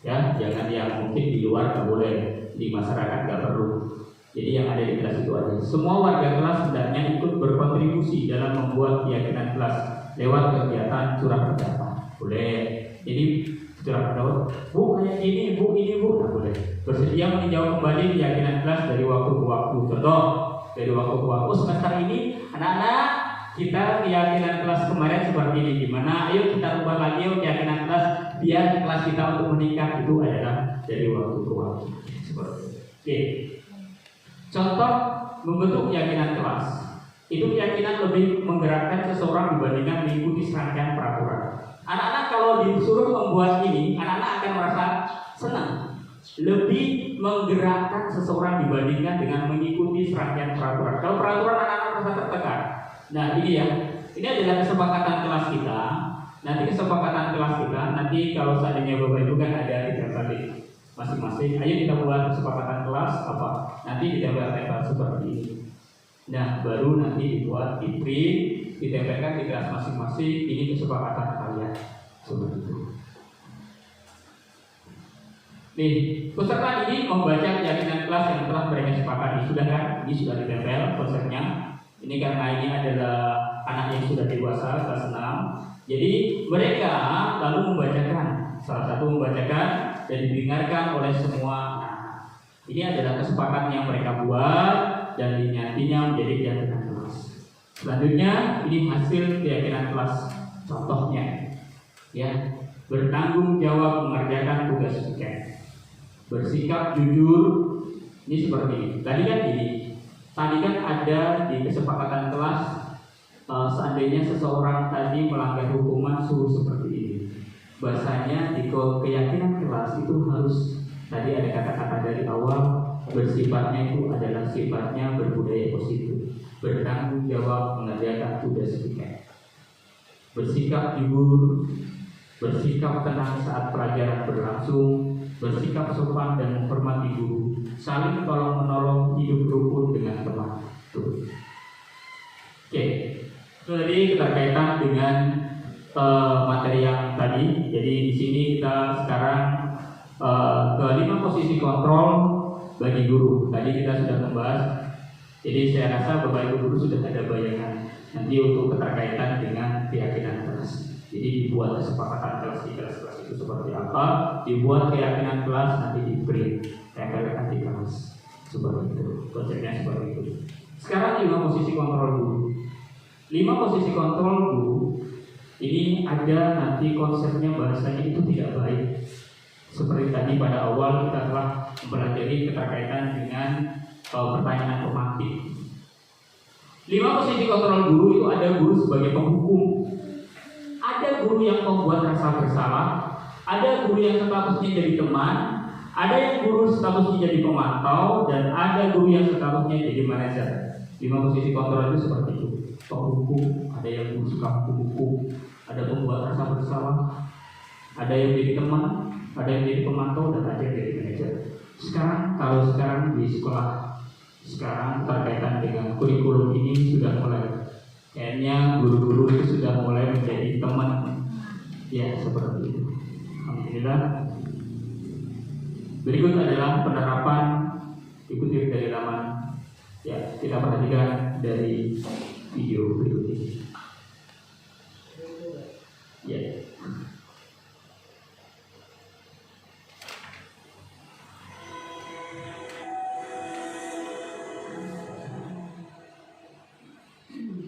Ya, jangan yang mungkin di luar nggak boleh, di masyarakat nggak perlu. Jadi yang ada di kelas itu aja. Semua warga kelas hendaknya ikut berkontribusi dalam membuat keyakinan kelas lewat kegiatan curah pendapat. Boleh. Jadi curah pendapat, bu kayak gini, bu ini bu, nah, boleh. Bersedia meninjau kembali keyakinan kelas dari waktu ke waktu. Contoh, dari waktu ke waktu semester ini, anak-anak kita keyakinan kelas kemarin seperti ini, gimana? Ayo kita ubah lagi yuk keyakinan kelas biar kelas kita untuk meningkat. Itu adalah dari waktu ke waktu. Seperti itu. Oke. Contoh membentuk keyakinan kelas. Itu keyakinan lebih menggerakkan seseorang dibandingkan mengikuti serangkaian peraturan. Anak-anak kalau disuruh membuat ini, anak-anak akan merasa senang. Lebih menggerakkan seseorang dibandingkan dengan mengikuti serangkaian peraturan. Kalau peraturan anak-anak merasa tertekan. Nah ini ya, ini adalah kesepakatan kelas kita. Nanti kesepakatan kelas kita, nanti kalau seandainya Bapak Ibu kan ada 3 kali masing-masing. Ayo kita buat kesepakatan kelas apa? Nanti ditempel-tempel seperti ini. Nah baru nanti dibuat di print, ditempelkan di kelas masing-masing. Ini kesepakatan kalian seperti itu. Nih, peserta ini membaca keyakinan kelas yang telah mereka sepakati. Sudah kan? Ini sudah ditempel konsepnya. Ini karena ini adalah anak yang sudah dewasa kelas 6. Jadi mereka lalu membacakan, salah satu membacakan dan didengarkan oleh semua anak. Ini adalah kesepakatan yang mereka buat dan nantinya menjadi keyakinan kelas. Selanjutnya ini hasil keyakinan kelas. Contohnya, ya, bertanggung jawab mengerjakan tugas piket, bersikap jujur. Ini seperti ini. Tadi kan ada di kesepakatan kelas, seandainya seseorang tadi melanggar hukuman suruh seperti ini. Bahasanya di keyakinan kelas itu harus, tadi ada kata-kata dari awal, bersifatnya itu adalah sifatnya berbudaya positif, bertanggung jawab mengerjakan tugas piket, bersikap jujur, bersikap tenang saat pelajaran berlangsung, bersikap sopan dan menghormati guru, saling tolong menolong, hidup rukun dengan teman. Oke, jadi keterkaitan dengan materi yang tadi. Jadi di sini kita sekarang ke 5 posisi kontrol bagi guru. Tadi kita sudah membahas. Jadi saya rasa Bapak Ibu guru sudah ada bayangan nanti untuk keterkaitan dengan keyakinan kelas. Jadi dibuat kesepakatan kelas di kelas-kelas itu seperti apa, dibuat keyakinan kelas nanti di print, tempelkan di kelas seperti itu. Konsepnya seperti itu. Sekarang 5 posisi kontrol guru. 5 posisi kontrol guru ini ada nanti konsepnya, bahasanya itu tidak baik. Seperti tadi pada awal kita telah mempelajari keterkaitan dengan pertanyaan pemantik. 5 posisi kontrol guru itu ada guru sebagai penghukum, ada guru yang membuat rasa bersalah, ada guru yang statusnya jadi teman, ada yang guru statusnya jadi pemantau, dan ada guru yang statusnya jadi manajer. 5 posisi kontrol itu seperti itu. Penghukum, ada yang guru suka menghukum, ada pembuat rasa bersalah, ada yang jadi teman, ada yang jadi pemantau, dan ada yang jadi manajer. Kalau sekarang di sekolah sekarang terkaitan dengan kurikulum ini sudah mulai, kayaknya guru-guru itu sudah mulai menjadi teman, ya seperti itu. Alhamdulillah. Berikut adalah penerapan dikutip dari laman. Ya, kita perhatikan dari video berikut ini. Ya.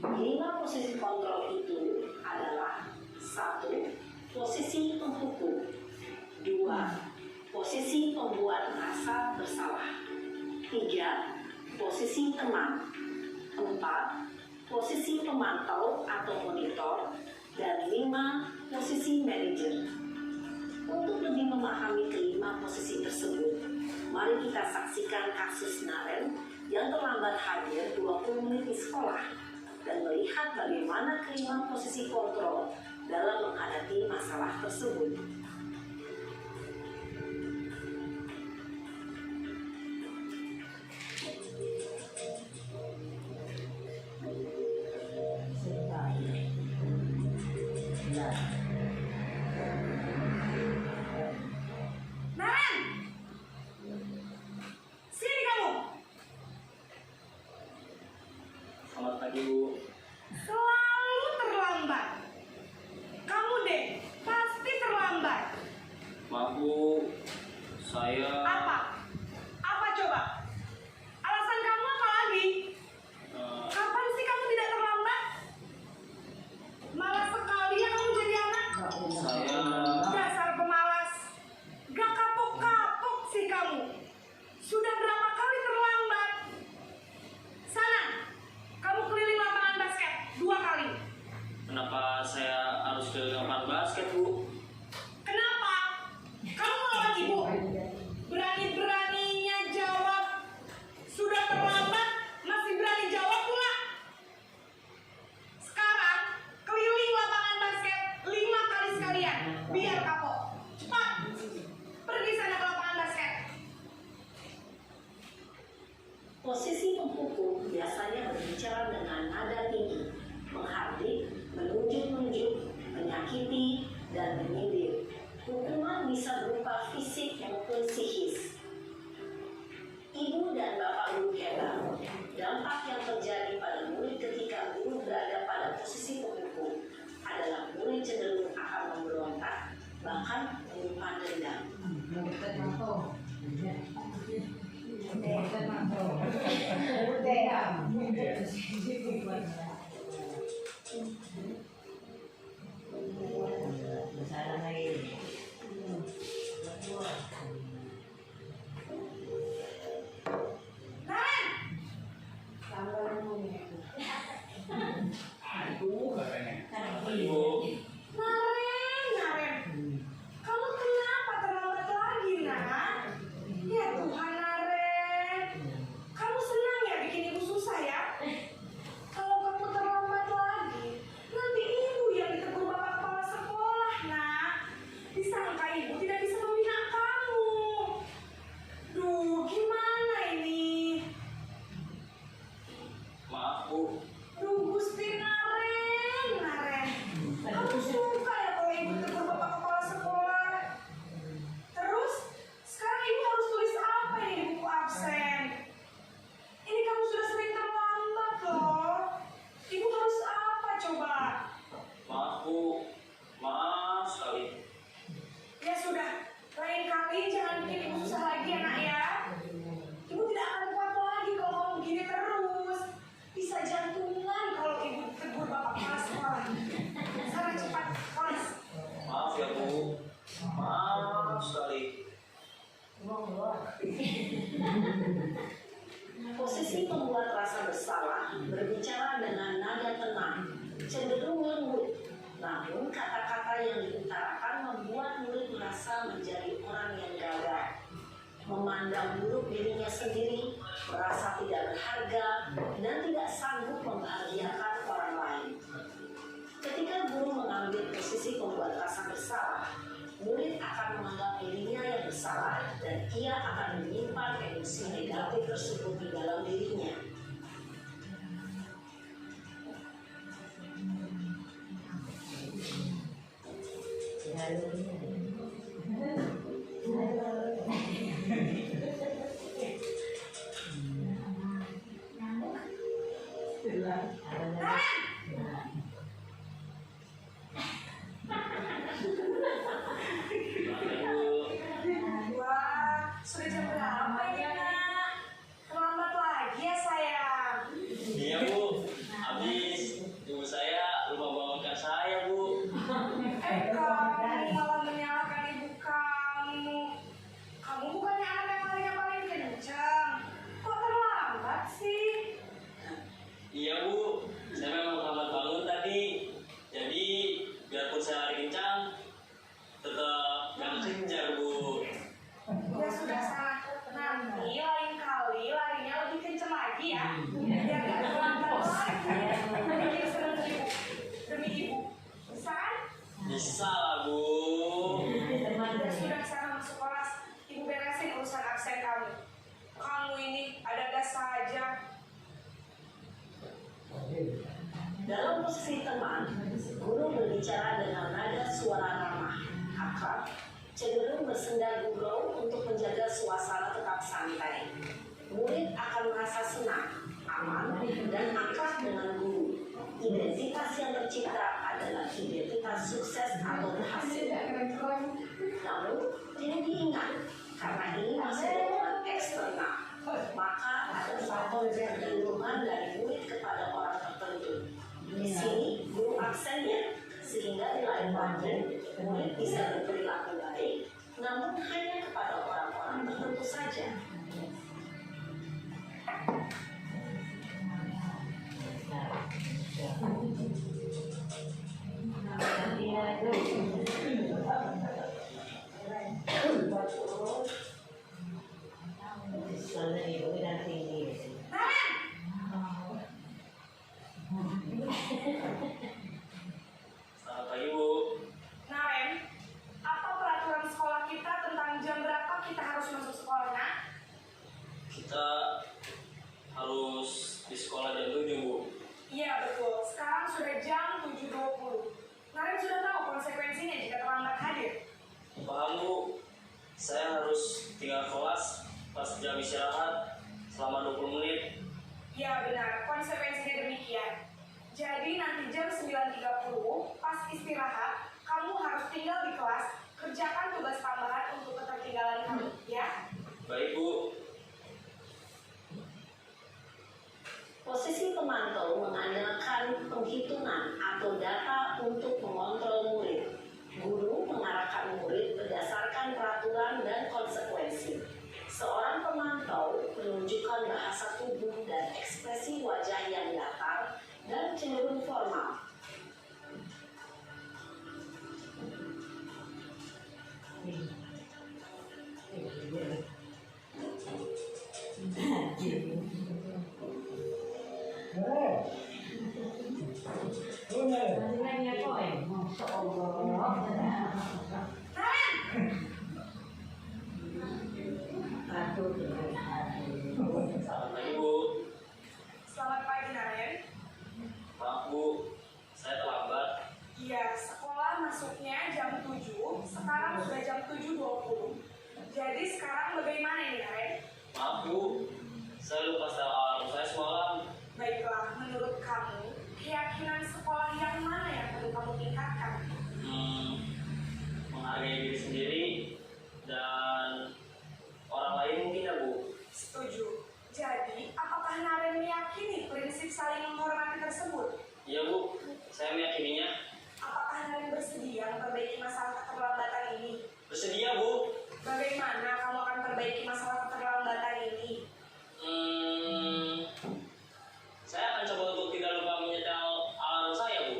Lima posisi kontrol itu adalah 1. Posisi penghukum, 2. Posisi pembuat rasa bersalah, 3. Posisi teman, 4. Posisi pemantau atau monitor, dan 5. Posisi manajer. Untuk lebih memahami kelima posisi tersebut, mari kita saksikan kasus Naren yang terlambat hadir 20 menit di sekolah dan melihat bagaimana kelima posisi kontrol dalam menghadapi masalah tersebut. basket, Bu. Kenapa? Kamu melawan Ibu? Berani-beraninya jawab. Sudah terlambat, masih berani jawab pula. Sekarang, keliling lapangan basket 5 kali sekalian. Biar kapok. Cepat. Pergi sana ke lapangan basket. Posisi pemukul biasanya berbicara dengan nada tinggi, menghardik, menunjuk-nunjuk, menyakiti, dan menyindir. Hukuman bisa berupa fisik maupun psikis. Ibu dan Bapak guru hebat. Dampak yang terjadi pada murid ketika guru berada pada posisi pemukul adalah murid cenderung akan memberontak, bahkan menyimpan dendam. Naren, kamu kenapa terlambat lagi, nak? Ya Tuhan, Naren, kamu senang ya bikin ibu susah ya? Kalau kamu terlambat lagi, nanti ibu yang ditegur bapak kepala sekolah, nak. Disangka ibu tidak bisa membina kamu. Duh, gimana ini? Maaf, Bu. Duh, Gusti Naren. Kamu suka ya kalau ibu tegur bapak kepala sekolah? Terus, sekarang ibu harus tulis apa ini di buku absen? Ini kamu sudah sering terlambat loh. Ibu harus apa coba? Maaf, Bu. Maaf sekali. Ya sudah, lain kali jangan bikin ibu susah lagi ya, nak ya. Ibu tidak akan kuat lagi kalau kamu begini terus. Bisa jantungan kalau ibu tegur bapak kepala sekolah. Sana cepat, kelas. Maaf ya, Bu. Maaf sekali. Posisi pembuat rasa bersalah berbicara dengan nada tenang, cenderung lembut. Namun kata-kata yang diutarakan membuat murid merasa menjadi orang yang gagal, memandang buruk dirinya sendiri, merasa tidak berharga, dan tidak sanggup membahagiakan orang lain. Ketika guru mengambil posisi pembuat rasa bersalah, murid akan menganggap dirinya yang bersalah dan ia akan menyimpan emosi negatif tersebut di dalam dirinya. Wah, sudah jam berapa ini, nak? Terlambat lagi ya, sayang. Iya, Bu. Habis ibu saya lupa bangunkan saya, Bu. Kamu malah menyalahkan ibu kamu. Kamu bukannya anak yang paling kencang. Kok terlambat sih? Iya, Bu. Saya memang terlambat bangun tadi. Jadi, biarpun saya lari kencang, tetap jangan kejar, Bu. Ya sudah sana. Nanti lain kali larinya lebih kencang lagi ya. Biar gak terlambat lagi. Bikin seneng ibu. Demi ibu. Bisa kan? Bisa lah, Bu. Ya sudah sana masuk kelas. Ibu beresin urusan absen kamu. Kamu ini ada-ada saja. Dalam posisi teman, guru berbicara dengan nada suara ramah, akrab, cenderung bersenda gurau untuk menjaga suasana tetap santai. Murid akan merasa senang, aman, dan akrab dengan guru. Identitas yang tercipta adalah identitas sukses atau berhasil. Namun, tidak diingat, karena ini masih dorongan eksternal. Maka ada faktor kecenderungan dari murid kepada orang tertentu. Di sini, guru absennya, sehingga di lain waktu, murid bisa berperilaku baik, namun hanya kepada orang-orang tertentu saja. saya harus tinggal kelas pas jam istirahat selama 20 menit. Ya benar, konsekuensinya demikian. Jadi nanti jam 9.30 pas istirahat, kamu harus tinggal di kelas, kerjakan tugas tambahan untuk ketertinggalan kamu, ya? Baik Bu. Posisi pemantau mengandalkan penghitungan atau data untuk mengontrol murid. Guru mengarahkan murid berdasarkan peraturan dan konsekuensi. Seorang pemantau menunjukkan bahasa tubuh dan ekspresi wajah yang datar dan cenderung formal. Selamat pagi Bu. Selamat pagi, Naren. Maaf Bu, saya terlambat. Iya, sekolah masuknya jam 7, sekarang sudah jam 7.20. Jadi sekarang bagaimana ini, Naren? Maaf Bu, saya lupa setel alarm saya semalam. Baiklah, menurut kamu, keyakinan sekolah yang mana yang perlu kamu tingkatkan? Menghargai diri sendiri dan orang lain mungkin ya Bu. Setuju. Jadi, apakah Naren meyakini prinsip saling menghormati tersebut? Iya Bu, saya meyakininya. Apakah Naren bersedia memperbaiki masalah keterlambatan ini? Bersedia Bu. Bagaimana kamu akan perbaiki masalah keterlambatan ini? Saya akan coba untuk tidak lupa menyetel alarm saya Bu.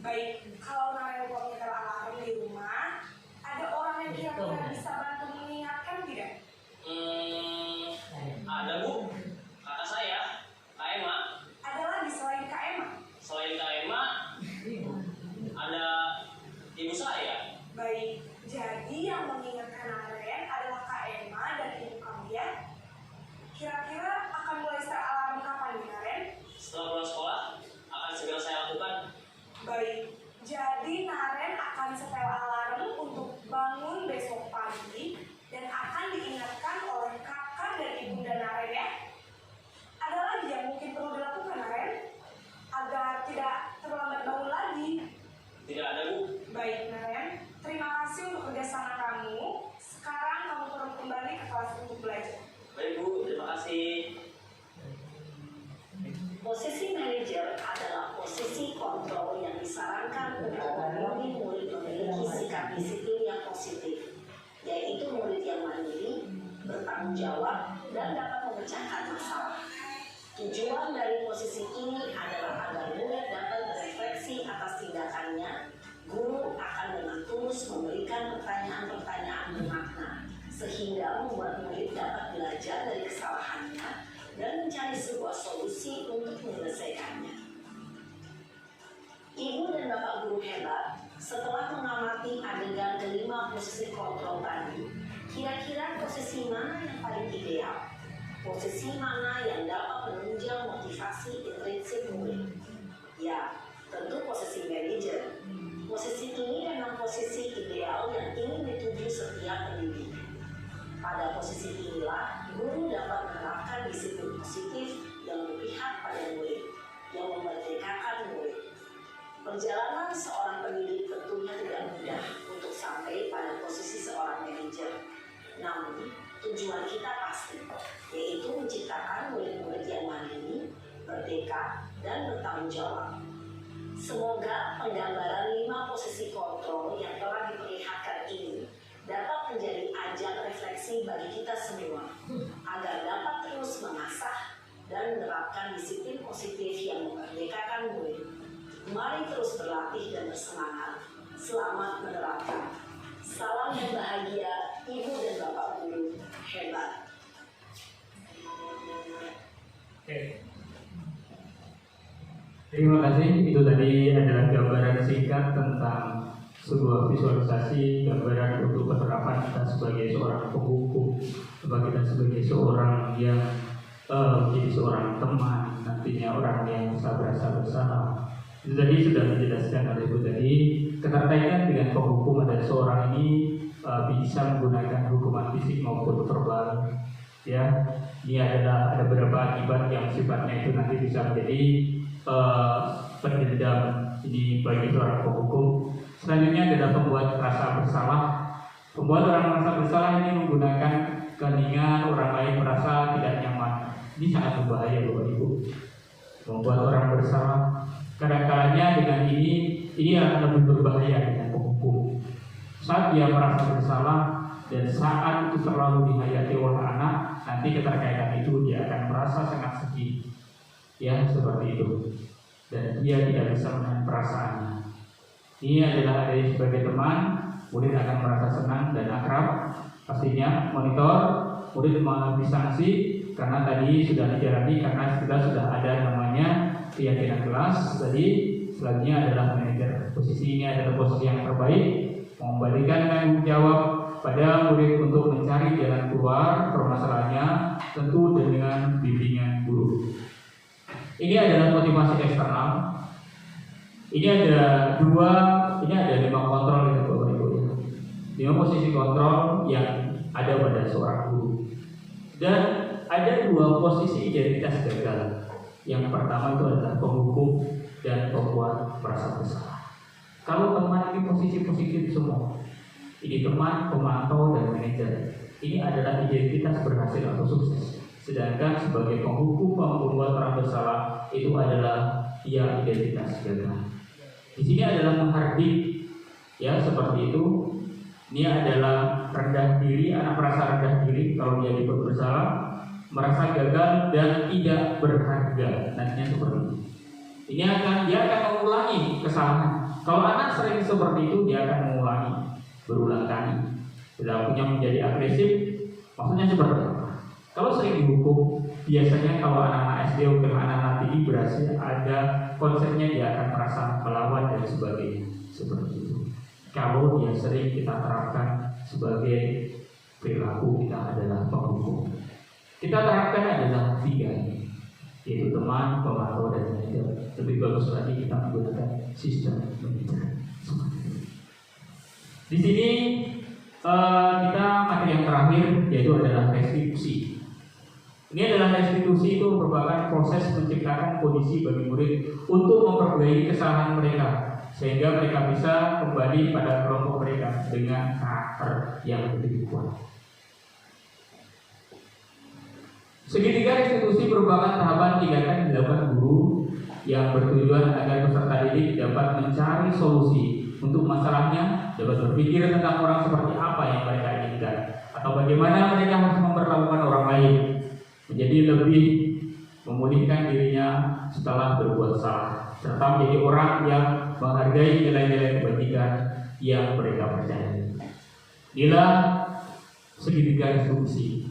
Baik, kalau Naren lupa menyetel alarm di rumah, ada orang yang kira-kira bisa bantu mengingatkan tidak? Ada Bu, kakak saya, Kak Emma. Ada lagi selain Kak Emma? Selain Kak Emma, ada ibu saya. Baik, jadi yang mengingatkan Naren adalah Kak Emma dan ibu kamu ya? Kira-kira akan mulai setel alarm kapan nih, Naren? Setelah pulang sekolah, akan segera saya lakukan. Baik, jadi Naren akan setel alarm untuk bangun besok pagi dan akan diingatkan oleh kakak dan ibunda Naren ya. Ada lagi yang mungkin perlu dilakukan Naren agar tidak terlambat bangun lagi. Tidak ada Bu. Baik Naren, terima kasih untuk kerjasama kamu. Sekarang kamu perlu kembali ke kelas untuk belajar. Baik Bu, terima kasih. Posisi manajer adalah posisi kontrol yang disarankan untuk membimbing murid memiliki sikap disiplin yang positif, yaitu murid yang mandiri, bertanggung jawab, dan dapat memecahkan masalah. Tujuan dari posisi ini adalah agar murid dapat berefleksi atas tindakannya. Guru akan dengan tulus memberikan pertanyaan-pertanyaan bermakna, sehingga membuat murid dapat belajar dari kesalahannya dan mencari sebuah solusi untuk menyelesaikannya. Ibu dan Bapak guru hebat, setelah mengamati adegan kelima posisi kontrol tadi, kira-kira posisi mana yang paling ideal? Posisi mana yang dapat menunjang motivasi intrinsik murid? Ya, tentu posisi manajer. Posisi ini memang posisi ideal yang ingin dituju setiap pendidik. Pada posisi inilah, guru dapat menerapkan disiplin positif yang berpihak pada murid, yang memerdekakan murid. Perjalanan seorang pendidik tentunya tidak mudah untuk sampai pada posisi seorang manajer. Namun, tujuan kita pasti, yaitu menciptakan murid-murid yang mandiri, merdeka, dan bertanggung jawab. Semoga penggambaran 5 posisi kontrol yang telah diperlihatkan ini dapat menjadi ajang refleksi bagi kita semua, agar dapat terus mengasah dan menerapkan disiplin positif yang memerdekakan murid. Mari terus berlatih dan bersemangat. Selamat menerapkan. Salam yang bahagia, Ibu dan Bapak guru hebat. Terima kasih. Itu tadi adalah gambaran singkat tentang sebuah visualisasi gambaran untuk penerapan kita sebagai seorang penghukum, kita sebagai seorang yang menjadi seorang teman, nantinya orang yang bisa berasa bersalah. Itu tadi sudah dijelaskan oleh Ibu tadi keterkaitan dengan penghukum adalah seorang ini bisa menggunakan hukuman fisik maupun verbal. Ya, ini adalah ada beberapa akibat yang sifatnya itu nanti bisa menjadi pendendam ini bagi seorang penghukum. Selanjutnya adalah pembuat rasa bersalah. Pembuat orang merasa bersalah ini menggunakan keheningan orang lain merasa tidak nyaman. Ini sangat berbahaya Bapak Ibu. Membuat orang bersalah. Kadang-kadangnya dengan ini akan lebih berbahaya dengan penghukum. Saat dia merasa bersalah dan saat itu terlalu dihayati oleh anak, nanti keterkaitan itu dia akan merasa sangat sedih. Ya, seperti itu. Dan dia tidak bisa menahan perasaannya. Ini adalah dari sebagai teman, murid akan merasa senang dan akrab. Pastinya monitor, murid mau disanksi karena tadi sudah dijalani, karena kita sudah ada namanya keyakinan kelas. Tadi selanjutnya adalah manajer. Posisi ini adalah posisi yang terbaik, mengembalikan tanggung jawab pada murid untuk mencari jalan keluar permasalahannya, tentu dengan bimbingan guru. Ini adalah motivasi eksternal. Ini ada 5 kontrol ya Bapak Ibu. 5 posisi kontrol yang ada pada seorang guru. Dan ada 2 posisi identitas gagal. Yang pertama itu adalah penghukum dan pembuat merasa bersalah. Kalau teman ini posisi positif semua, ini teman, pemantau, dan manajer. Ini adalah identitas berhasil atau sukses. Sedangkan sebagai penghukum, pembuat orang bersalah itu adalah dia identitas gagal. Di sini adalah menghardik, ya seperti itu. Ini adalah rendah diri, anak merasa rendah diri kalau dia dibuat bersalah, merasa gagal dan tidak berharga. Nantinya seperti itu. Dia akan mengulangi kesalahan. Kalau anak sering seperti itu, dia akan mengulangi berulang kali. Perilakunya menjadi agresif, maksudnya seperti itu. Kalau sering dihukum, biasanya kalau anak-anak SD atau anak-anak tinggi berhasil ada konsepnya, dia akan merasa melawan dan sebagainya. Seperti itu. Kalau dia sering kita terapkan sebagai perilaku kita adalah penghukum. Kita terapkan adalah 3 ini, yaitu teman, pemantau, dan manajer. Lebih bagus lagi kita menggunakan sistem manajer. Di sini kita materi yang terakhir yaitu adalah restitusi. Ini adalah restitusi, itu merupakan proses menciptakan kondisi bagi murid untuk memperbaiki kesalahan mereka sehingga mereka bisa kembali pada kelompok mereka dengan karakter yang lebih kuat. Segitiga restitusi merupakan tahapan tindakan yang dilakukan guru yang bertujuan agar peserta didik dapat mencari solusi untuk masalahnya, dapat berpikir tentang orang seperti apa yang mereka inginkan, atau bagaimana mereka harus memperlakukan orang lain, menjadi lebih memulihkan dirinya setelah berbuat salah, serta menjadi orang yang menghargai nilai-nilai kebaikan yang mereka percayai. Inilah segitiga restitusi.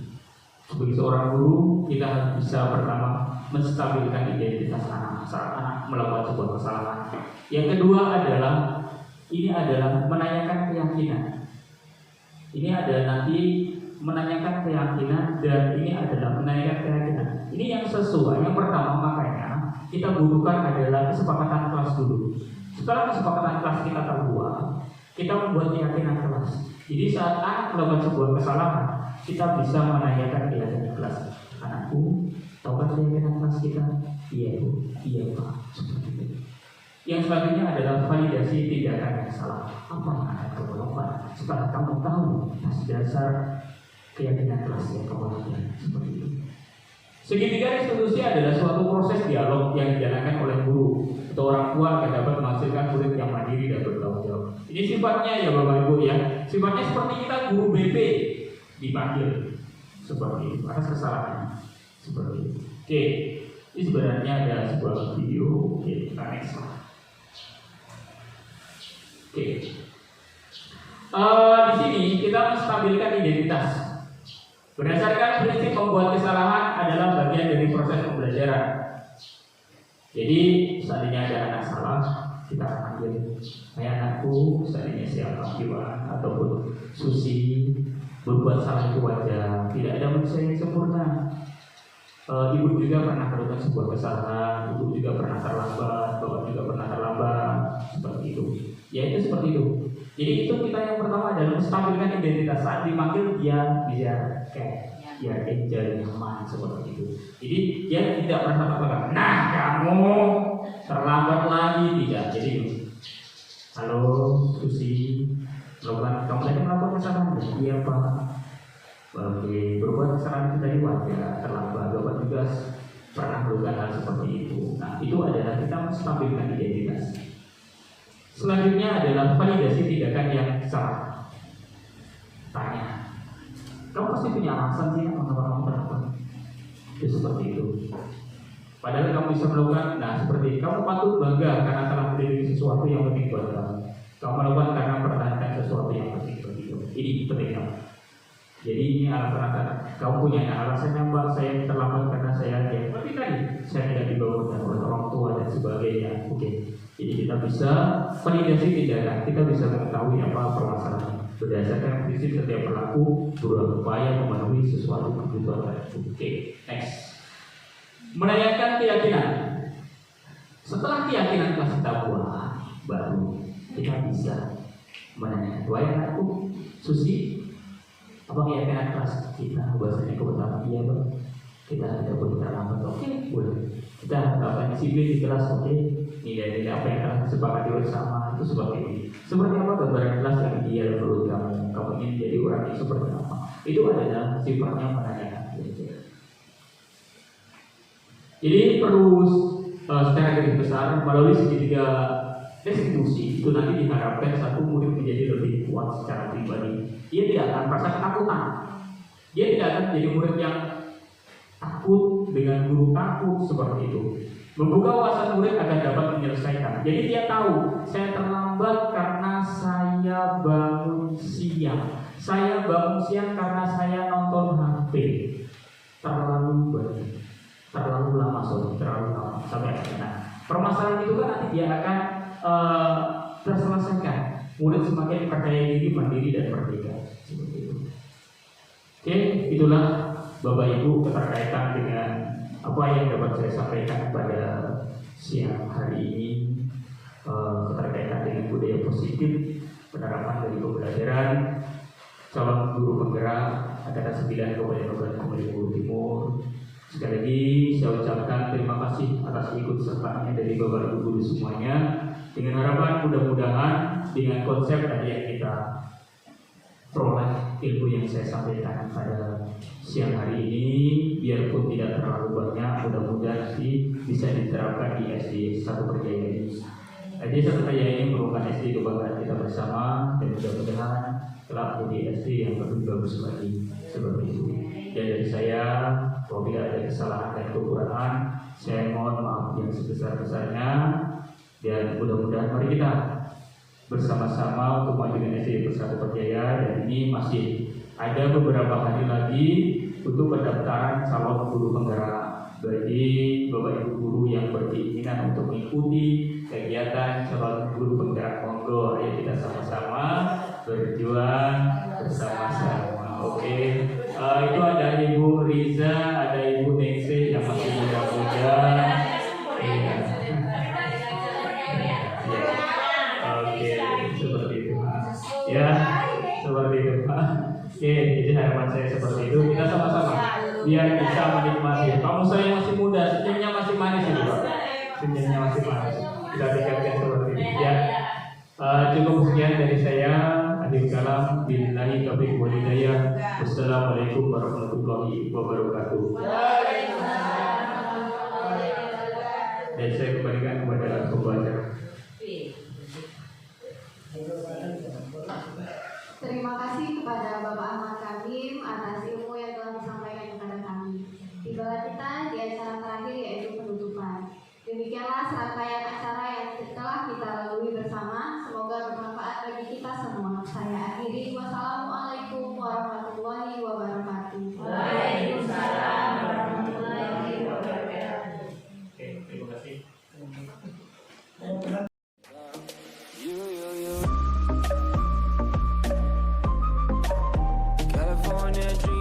Sebagai seorang guru, kita harus bisa pertama menstabilkan identitas anak saat anak melakukan sebuah kesalahan. Yang kedua adalah menanyakan keyakinan. Ini adalah nanti menanyakan keyakinan, dan ini adalah menanyakan keyakinan. Ini yang sesuai. Yang pertama, makanya kita butuhkan adalah kesepakatan kelas dulu. Setelah kesepakatan kelas kita terbuat, kita membuat keyakinan kelas. Jadi saat anak melakukan sebuah kesalahan, kita bisa menanyakan keyakinan kelas. Anakku, tahukah keyakinan kelas kita? Iya Bu, iya Pak. Seperti itu. Yang selanjutnya adalah validasi tindakan yang salah. Apa yang akan kamu lakukan setelah kamu tahu atas dasar keyakinan kelas yang kamu lakukan? Seperti itu. Segitiga restitusi adalah suatu proses dialog yang dijalankan oleh guru atau orang tua agar dapat menghasilkan murid yang mandiri dan bertanggung jawab. Ini sifatnya ya Bapak Ibu ya, sifatnya seperti kita guru BP dipanggil seperti itu atas kesalahan seperti itu. Oke, ini sebenarnya ada sebuah video. Oke, kita next. Oke, di sini kita menstabilkan identitas. Berdasarkan prinsip membuat kesalahan adalah bagian dari proses pembelajaran. Jadi seandainya ada anak salah, kita akan panggil, kayak anakku, seandainya siapa Iwan ataupun Susi berbuat salah itu wajar. Tidak ada manusia yang sempurna. Ibu juga pernah melakukan sebuah kesalahan, ibu juga pernah terlambat, bapak juga pernah terlambat, seperti itu. Ya itu seperti itu. Jadi itu kita yang pertama adalah menstabilkan identitas. Saat dipanggil dia bisa kayak ya enjoy, nyaman seperti itu. Jadi dia tidak merasa tertekan. Nah kamu terlambat lagi, tidak. Jadi halo Susi, melakukan kamu tadi melakukan kesalahan. Iya Pak. Oke, berbuat kesalahan itu tadi wajar, terlambat. Bapak juga pernah melakukan hal seperti itu. Nah itu adalah kita menstabilkan identitas. Selanjutnya adalah validasi tindakan yang salah. Tanya, kamu pasti punya alasan sih mengapa kamu melakukan itu seperti itu. Padahal kamu bisa melakukan, nah seperti kamu patut bangga karena telah memiliki sesuatu yang penting buat kamu. Kamu melakukan karena mempertahankan sesuatu yang penting buat itu. Ini penting kamu. Jadi ini alasan kamu punya alasannya Mbak, saya terlambat karena saya seperti tadi saya tidak dibangunkan oleh orang tua dan sebagainya. Oke. Jadi kita bisa validasi tindakan, kita bisa mengetahui apa permasalahannya. Berdasarkan prinsip setiap pelaku berupaya memenuhi sesuatu kebutuhan tertentu. Oke, next. Menanyakan keyakinan. Setelah keyakinan telah kita buat, baru kita bisa menanyakan. Wahai anakku, Susi, apa keyakinan kelas kita bahasanya kebetulan dia Bang? Kita ada boleh terlambat, oke, boleh. Kita akan disiplin di kelas, oke. Nilai-nilai apa yang telah disepakati bersama itu seperti ini. Seperti apa gambaran kelas yang dia menurut kamu ingin jadi orang yang seperti apa? Itu adalah sifatnya menanyakan. Jadi perlu secara garis besar melalui segitiga restitusi itu nanti diharapkan satu murid menjadi lebih kuat secara pribadi. Dia tidak akan merasa ketakutan. Dia tidak akan menjadi murid yang takut dengan guru takut seperti itu. Membuka wawasan murid agar dapat menyelesaikan. Jadi dia tahu saya terlambat karena saya bangun siang. Saya bangun siang karena saya nonton HP. Terlalu lama sampai akhirnya. Permasalahan itu kan nanti dia akan terselesaikan. Murid semakin percaya diri, mandiri dan merdeka. Seperti itu. Oke, itulah Bapak Ibu keterkaitan dengan apa yang dapat saya sampaikan pada siang hari ini, keterkaitan dengan budaya positif, penerapan dari pembelajaran, calon guru penggerak angkatan 9 Kabupaten Bogor Timur. Sekali lagi saya ucapkan terima kasih atas ikut sertanya dari Bapak Ibu guru semuanya. Dengan harapan mudah-mudahan dengan konsep tadi yang kita peroleh ilmu yang saya sampaikan pada siang hari ini, biarpun tidak terlalu banyak, mudah-mudahan nanti bisa diterapkan di SD 1 Berjaya ini. SD 1 Berjaya ini merupakan SD kebanggaan kita bersama dan mudah-mudahan kelak menjadi SD yang lebih bagus lagi seperti itu. Dan dari saya, apabila ada kesalahan dan kekurangan, saya mohon maaf yang sebesar-besarnya dan mudah-mudahan mari kita bersama-sama untuk maju dengan SD 1 Berjaya. Dan ini masih ada beberapa hari lagi untuk pendaftaran calon guru penggerak. Bagi Bapak Ibu guru yang berkeinginan untuk mengikuti kegiatan calon guru penggerak, monggo ayo kita sama-sama berjuang bersama-sama. Oke. Itu ada Ibu Riza, ada Ibu Nengse yang masih muda-muda. Iya. Oke, seperti itu. Ya, seperti itu Pak. Oke, jadi harapan saya seperti itu. Kita sama-sama biar bisa menikmati. Kamu saya masih muda, senyumnya masih manis itu Pak. Senyumnya masih manis. Kita tinggalkan seperti itu. Ya. Cukup sekian dari saya. Akhir kalam, billahi taufiq wal hidayah. Wassalamualaikum warahmatullahi wabarakatuh. Dan saya kembalikan kepada pembaca. Terima kasih kepada Bapak Ahmad Kamim atas ilmu yang telah disampaikan kepada kami. Tibalah kita di acara terakhir yaitu penutupan. Demikianlah serangkaian acara yang telah kita lalui bersama. Semoga bermanfaat bagi kita semua. Saya akhiri. Wassalamualaikum warahmatullahi wabarakatuh. Waalaikumsalam warahmatullahi wabarakatuh. Oke, terima kasih. California dream.